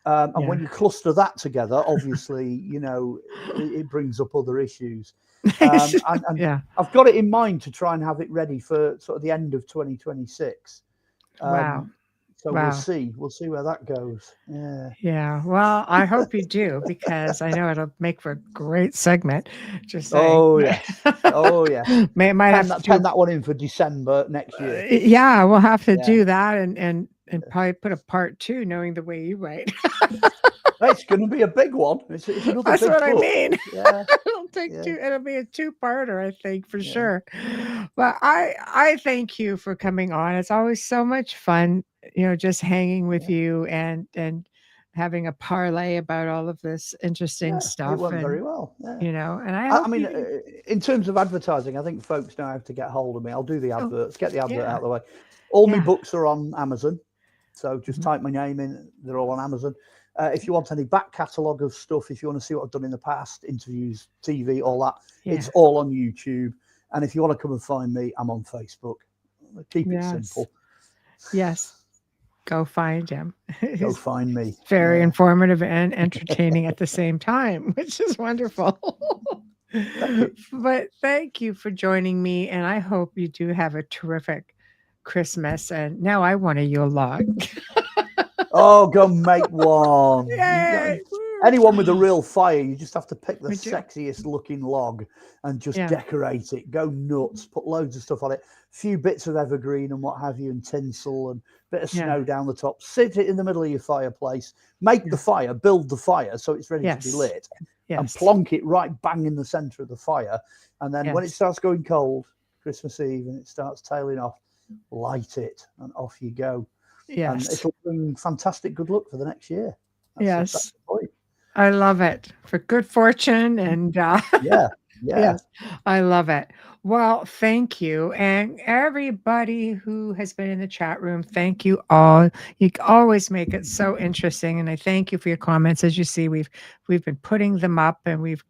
And when you cluster that together, obviously, it brings up other issues. And I've got it in mind to try and have it ready for sort of the end of 2026. Wow. So we'll see where that goes. Yeah. Well, I hope you do, because I know it'll make for a great segment. Just saying. Oh yeah. Might have to pen that one in for December next year. Yeah, we'll have to do that and probably put a part 2, knowing the way you write. It's going to be a big one. It's another That's big what book. I mean. Yeah. It'll take 2. It'll be a 2-parter, I think, for sure. But I thank you for coming on. It's always so much fun, just hanging with you and having a parlay about all of this interesting stuff. It went very well. And I mean, in terms of advertising, I think folks know how to get hold of me. I'll do the adverts, get the advert out of the way. All my books are on Amazon. So just type my name in. They're all on Amazon. If you want any back catalogue of stuff, if you want to see what I've done in the past, interviews, TV, all that, it's all on YouTube. And if you want to come and find me, I'm on Facebook. Keep it simple. Yes. Go find him. Go find me. Very informative and entertaining at the same time, which is wonderful. But thank you for joining me. And I hope you do have a terrific Christmas. And now I want a Yule log. Oh, go make one. Yay. Anyone with a real fire, you just have to pick the sexiest looking log and just decorate it. Go nuts. Put loads of stuff on it. A few bits of evergreen and what have you, and tinsel and a bit of snow down the top. Sit it in the middle of your fireplace. Make the fire, build the fire so it's ready to be lit. And plonk it right bang in the centre of the fire. And then when it starts going cold, Christmas Eve, and it starts tailing off, light it and off you go. And it'll bring fantastic good luck for the next year. That's the point. I love it. For good fortune and yes, I love it. Well, thank you. And everybody who has been in the chat room, thank you all. You always make it so interesting. And I thank you for your comments. As you see, we've been putting them up and we've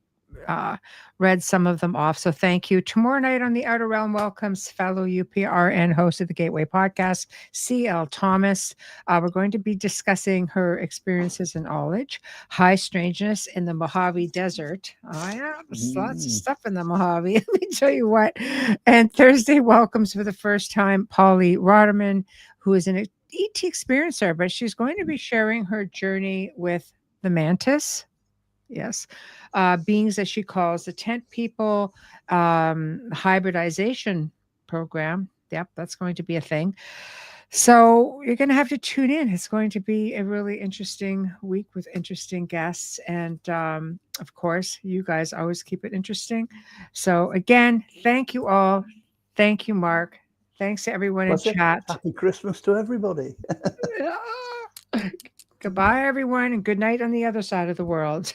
read some of them off. So thank you. Tomorrow night on The Outer Realm welcomes fellow UPRN host of the Gateway Podcast, C.L. Thomas. We're going to be discussing her experiences in Ullage, high strangeness in the Mojave Desert. Oh, yeah, there's lots of stuff in the Mojave. Let me tell you what. And Thursday welcomes for the first time Polly Rotterman, who is an ET experiencer, but she's going to be sharing her journey with the mantis. Yes. Beings, as she calls the tent people, hybridization program. Yep, that's going to be a thing. So you're going to have to tune in. It's going to be a really interesting week with interesting guests. And of course, you guys always keep it interesting. So again, thank you all. Thank you, Mark. Thanks to everyone in chat. Happy Christmas to everybody. Goodbye, everyone, and good night on the other side of the world.